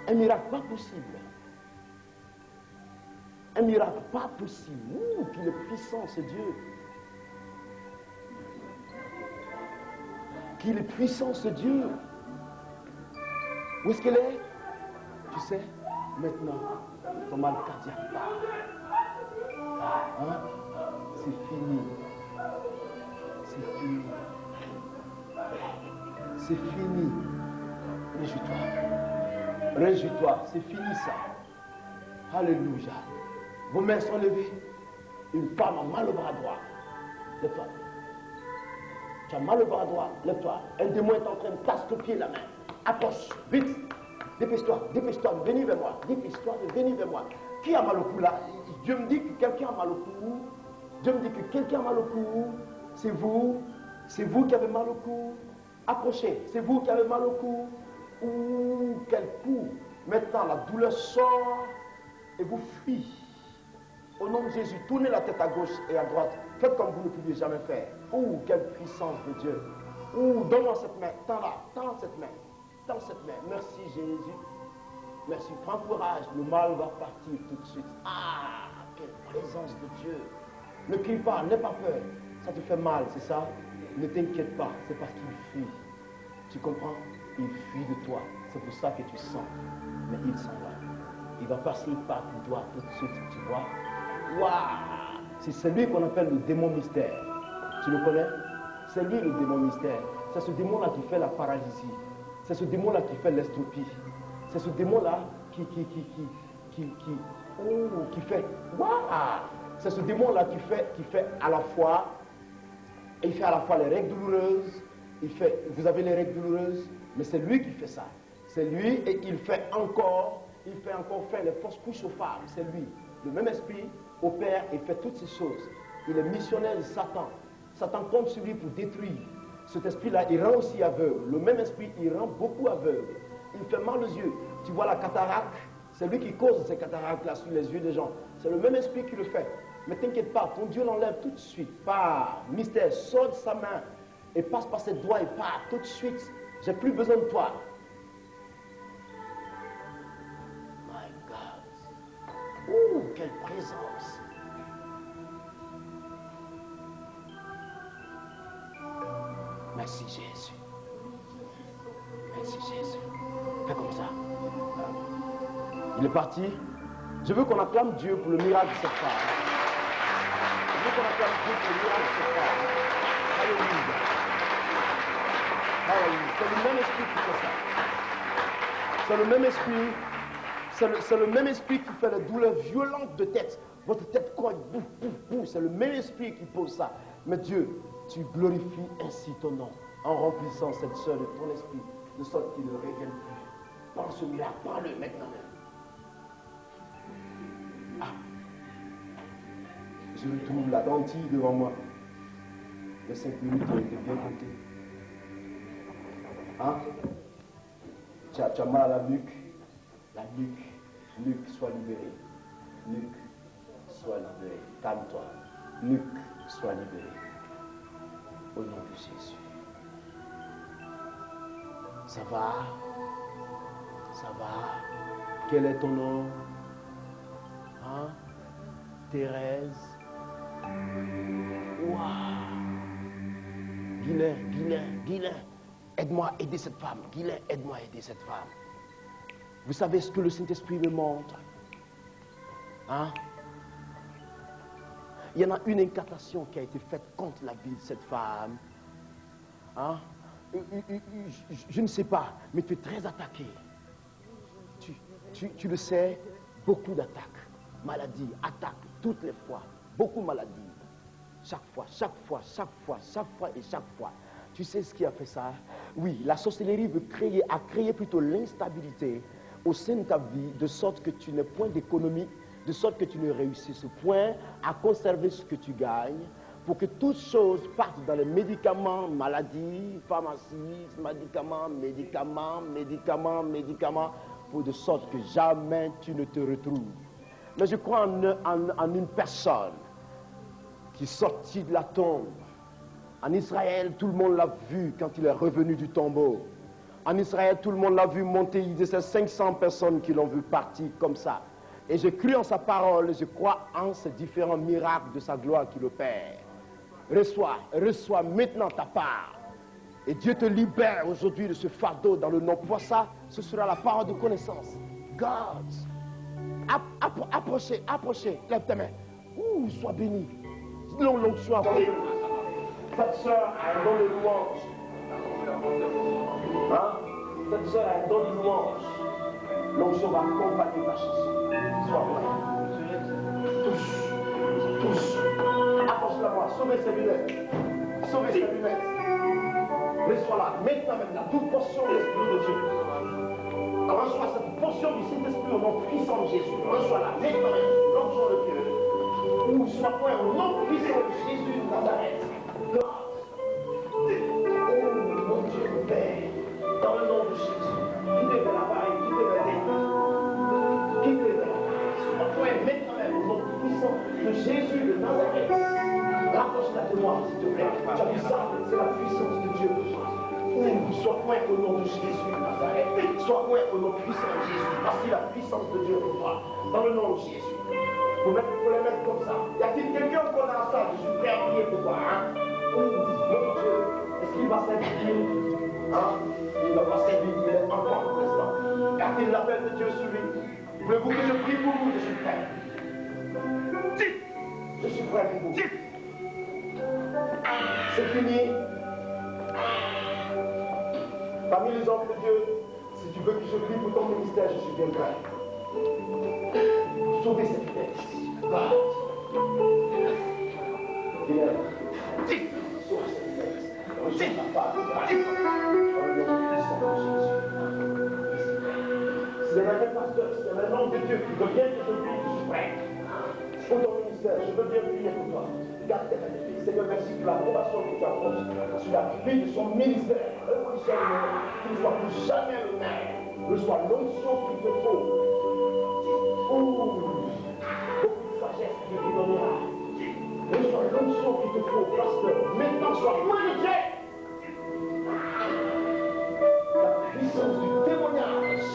Un miracle pas possible. Un miracle pas possible. Qu'il est puissant, ce Dieu. Qu'il est puissant, ce Dieu. Où est-ce qu'elle est? Tu sais, maintenant, ton mal cardiaque part. Hein? C'est fini. C'est fini. C'est fini. Réjouis-toi. Réjouis-toi. C'est fini ça. Alléluia. Vos mains sont levées. Une femme a mal au bras droit. Lève-toi. Tu as mal au bras droit. Lève-toi. Un démon est en train de t'astropier la main. Approche. Vite. Dépêche-toi. Dépêche-toi. Venez vers moi. Dépêche-toi. Venez vers moi. Qui a mal au cou là? Dieu me dit que quelqu'un a mal au cou. Dieu me dit que quelqu'un a mal au cou. C'est vous. C'est vous qui avez mal au cou. Approchez. C'est vous qui avez mal au cou. Ouh, quel coup. Maintenant, la douleur sort et vous fuit. Au nom de Jésus, tournez la tête à gauche et à droite. Faites comme vous ne pouviez jamais faire. Ouh, quelle puissance de Dieu. Ouh, donne-moi cette main. Tends-la. Tends cette main. Tends cette main. Merci Jésus. Merci. Prends courage. Le mal va partir tout de suite. Ah, quelle présence de Dieu. Ne crie pas, n'aie pas peur. Ça te fait mal, c'est ça? Ne t'inquiète pas. C'est parce qu'il fuit. Tu comprends? Il fuit de toi. C'est pour ça que tu sens. Mais il s'en va. Il va passer par ton doigt tout de suite. Tu vois? Waouh! C'est celui qu'on appelle le démon mystère. Tu le connais? C'est lui le démon mystère. C'est ce démon-là qui fait la paralysie. C'est ce démon-là qui fait l'estropie. C'est ce démon-là qui fait. Waouh! C'est ce démon-là qui fait à la fois. Il fait à la fois les règles douloureuses. Vous avez les règles douloureuses, mais c'est lui qui fait ça. C'est lui et il fait encore faire les fausses couches aux femmes. C'est lui. Le même esprit opère et fait toutes ces choses. Il est missionnaire de Satan. Satan compte sur lui pour détruire. Cet esprit-là, il rend aussi aveugle. Le même esprit, il rend beaucoup aveugle. Il fait mal aux yeux. Tu vois la cataracte, c'est lui qui cause ces cataractes-là sur les yeux des gens. C'est le même esprit qui le fait. Mais t'inquiète pas, ton Dieu l'enlève tout de suite. Pas mystère, sort de sa main et passe par ses doigts et part tout de suite. J'ai plus besoin de toi. My God. Ouh, quelle présence. Merci Jésus. Merci Jésus. Fais comme ça. Il est parti. Je veux qu'on acclame Dieu pour le miracle de cette femme. Je veux qu'on acclame Dieu pour le miracle de cette femme. Alléluia. Alléluia. C'est le même esprit qui fait ça. C'est le même esprit. C'est le même esprit qui fait les douleurs violentes de tête. Votre tête cogne. Bouf, bouf, bouf. C'est le même esprit qui pose ça. Mais Dieu, tu glorifies ainsi ton nom en remplissant cette sœur de ton esprit, de sorte qu'il ne revienne plus. Prends ce miracle, prends-le maintenant même. Ah. Je retrouve la dentille devant moi. Les 5 minutes ont été bien comptées. Hein? Tu as mal à la nuque. La nuque. Nuque, sois libérée. Nuque, sois libérée. Calme-toi. Nuque, sois libérée. Au nom de Jésus. Ça va? Ça va? Quel est ton nom? Hein? Thérèse? Waouh! Guilain, aide-moi à aider cette femme. Guilain, aide-moi à aider cette femme. Vous savez ce que le Saint-Esprit me montre? Hein? Il y en a une incantation qui a été faite contre la vie de cette femme. Hein? Je ne sais pas, mais tu es très attaqué. Tu le sais, beaucoup d'attaques. Maladie, attaques, toutes les fois. Beaucoup de maladies. Chaque fois et chaque fois. Tu sais ce qui a fait ça? Oui, la sorcellerie a créé plutôt l'instabilité au sein de ta vie, de sorte que tu n'aies point d'économie, de sorte que tu ne réussisses point à conserver ce que tu gagnes, pour que toutes choses partent dans les médicaments, maladies, pharmacies, médicaments, pour de sorte que jamais tu ne te retrouves. Mais je crois en une personne qui est sortie de la tombe. En Israël, tout le monde l'a vu quand il est revenu du tombeau. En Israël, tout le monde l'a vu monter. Il disait 500 personnes qui l'ont vu partir comme ça. Et je crie en sa parole et je crois en ces différents miracles de sa gloire qu'il opère. Reçois maintenant ta part. Et Dieu te libère aujourd'hui de ce fardeau dans le nom. Pour ça, ce sera la parole de connaissance. God. Approchez, lève tes mains. Ouh, sois béni. L'onction a fait. Cette soeur a un don de louange. Hein? Cette soeur a un don de louange. L'onction va accompagner ta chanson. Sois prêt. Touche. Approche-la moi. Sauvez ses lunettes. Reçois-la. Maintenant même la toute portion de l'Esprit de Dieu. Reçois cette portion du Saint-Esprit au nom puissant de Jésus. Reçois-la. Maintenant même l'onction de Dieu. Ou sois prêt au nom puissant de Jésus de Nazareth. Oh mon Dieu, mon Père, dans le nom de Jésus, quittez de l'appareil, quittez de l'appareil, sois prêt maintenant même au nom puissant de Jésus de Nazareth. Rapproche-la de moi, s'il te plaît. Tu as vu ça, c'est la puissance de Dieu. Sois prêt au nom de Jésus de Nazareth. Sois prêt au nom puissant de Jésus. Voici la puissance de Dieu pour toi. Dans le nom de Jésus. Pour les mettre comme ça. Y a-t-il quelqu'un qu'on a en salle? Je suis prêt à prier pour toi. Hein? Oh mon Dieu. Est-ce qu'il va servir? Hein? Il ne va pas servir. Il est encore présent. Y a-t-il l'appel de Dieu sur lui? Voulez-vous que je prie pour vous? Je suis prêt. Je suis prêt pour vous. C'est fini. Parmi les hommes de Dieu, si tu veux que je prie pour ton ministère, je suis bien prêt. Sauvez cette tête. Viens. Sauve cette tête. Reçois ta part. Si il y a un pasteur, si il y a un homme de Dieu qui veut bien que je prie, je suis prêt. Pour ton ministère, je veux bien prier pour toi. Garde tes magnifiques. Seigneur, merci pour l'approbation que tu apportes sur la vie de son ministère. Qu'il ne soit plus jamais le même. Reçois l'onction qu'il te faut. Beaucoup de sagesse qui te donnera. Reçois l'onction qu'il te faut, pasteur. Maintenant, sois loin de Dieu. La puissance du témoignage.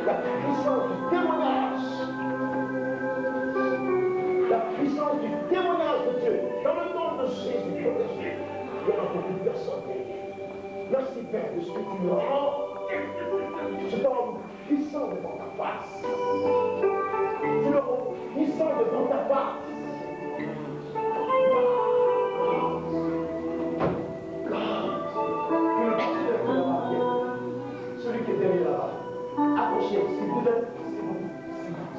La puissance du témoignage. La puissance du témoignage de Dieu. Dans le nom de Jésus, protégé. Il y a beaucoup de personnes. Merci Père de ce que tu me rends. Je te rends puissant devant ta face. Tu le rends puissant devant ta face. Celui qui est derrière là-bas, approchez-vous.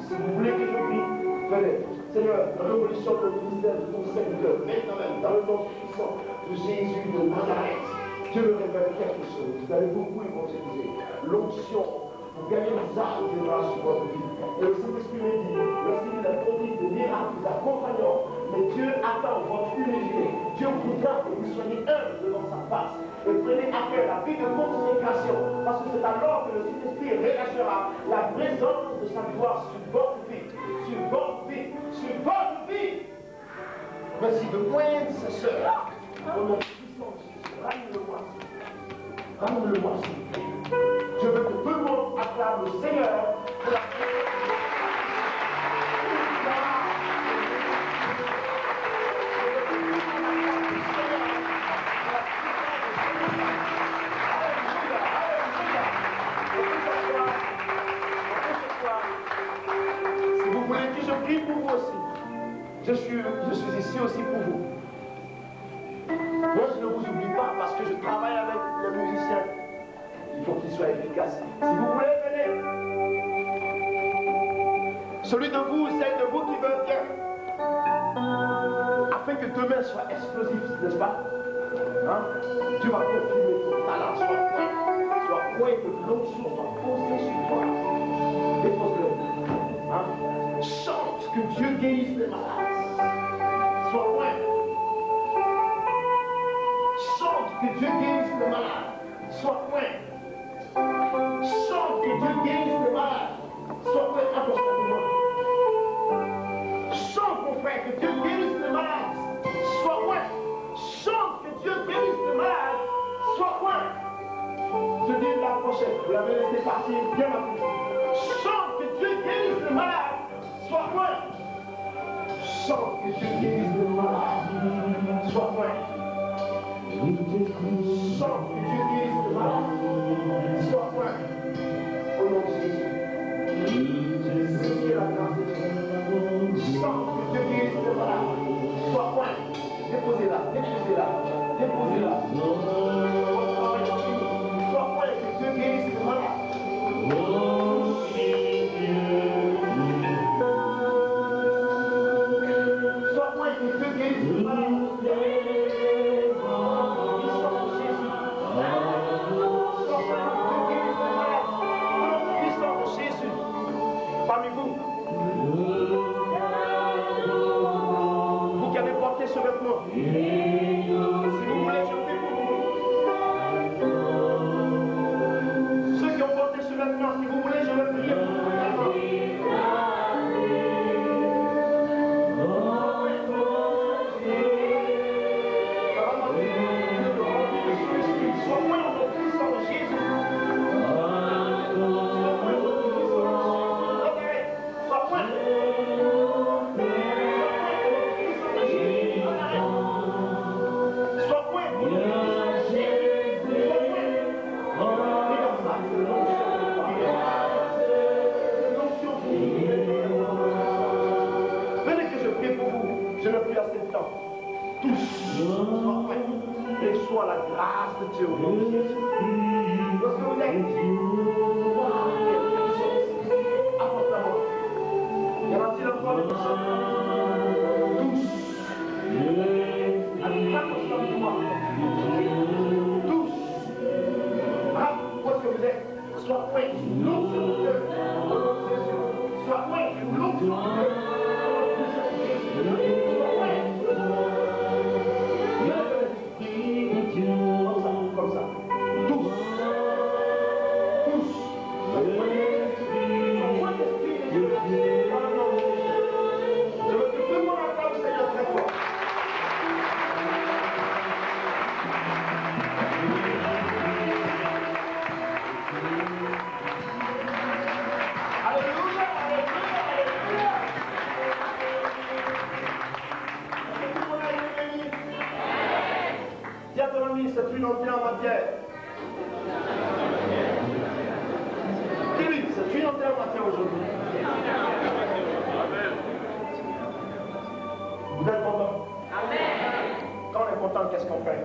Si vous voulez que je prie, venez. Seigneur, révolution le ministère de ton serviteur, maintenant même, dans le nom puissant de Jésus de Nazareth. Dieu me révèle quelque chose. Vous allez beaucoup évangéliser. L'onction pour gagner les âmes de grâce sur votre vie. Et le Saint-Esprit me dit, lorsqu'il est prodigue de miracles, nous accompagnons. Mais Dieu attend votre humilité. Dieu voudra que vous soyez humbles devant sa face. Et prenez à cœur la vie de consécration. Parce que c'est alors que le Saint-Esprit relâchera la présence de sa gloire sur votre vie. Sur votre vie. Sur votre vie. Merci de moindre ses sœurs. Au nom puissant de Jésus. Ramène-le-moi. Ramène-le-moi, s'il vous plaît. Je veux que tout le monde acclame le Seigneur pour la Si vous voulez que je prie pour vous aussi, je suis ici aussi pour vous. Moi, je ne vous oublie pas parce que je travaille avec les musiciens. Il faut qu'ils soient efficaces. Si vous voulez, venez. Celui de vous, celle de vous qui veut bien. Afin que demain soit explosif, n'est-ce pas? Hein? Dieu va confirmer ton talent. Sois point que l'onction soit posée sur toi. Dépose-le. Hein? Chante que Dieu guérisse les malades. Sois point. Chante que Dieu guérisse les malades. Sois point. Chante que Dieu guérisse les malades. Sois point. Approche-toi. Chante, mon frère, que Dieu guérisse les malades. Sois point. Chante que Dieu guérisse les malades. Sois point. Je dis la prochaine. Vous l'avez laissé partir bien après. Chante que Dieu guérisse les malades. Sois point. Chante que Dieu guérisse les malades. Sois point. Chante que Dieu guérisse les malades. Sois point. Au nom de Jésus. Ceci est la grâce de Dieu. Chante que Dieu guérisse les malades. Sois point. Déposez-la. Déposez-la. Déposez-la. Sois point que Dieu guérisse les malades. Sois point que Dieu guérisse les malades. Parmi vous, vous qui avez porté ce vêtement, si vous voulez, je prie pour vous. Ceux qui ont porté ce vêtement, si vous voulez, je vais prier pour vous. Sois moins en puissance de Jésus. Soit la grâce de Dieu au nom de Jésus. Lorsque vous êtes apporte la mort. Y a-t-il encore des personnes tous tous où est-ce que vous êtes? Sois prêt, l'autre sur le cœur. Sois prêt, l'autre sur le cœur. Comme ça. Tous. Tous. Je veux que tout le monde acclame le Seigneur très fort. Alléluia, alléluia, alléluia. Tout le monde a été béni. Dis à ton ami, c'est une entrée en matière. Dis-lui, c'est une entrée en matière aujourd'hui. Vous êtes content? Amen. Quand on est content, qu'est-ce qu'on fait?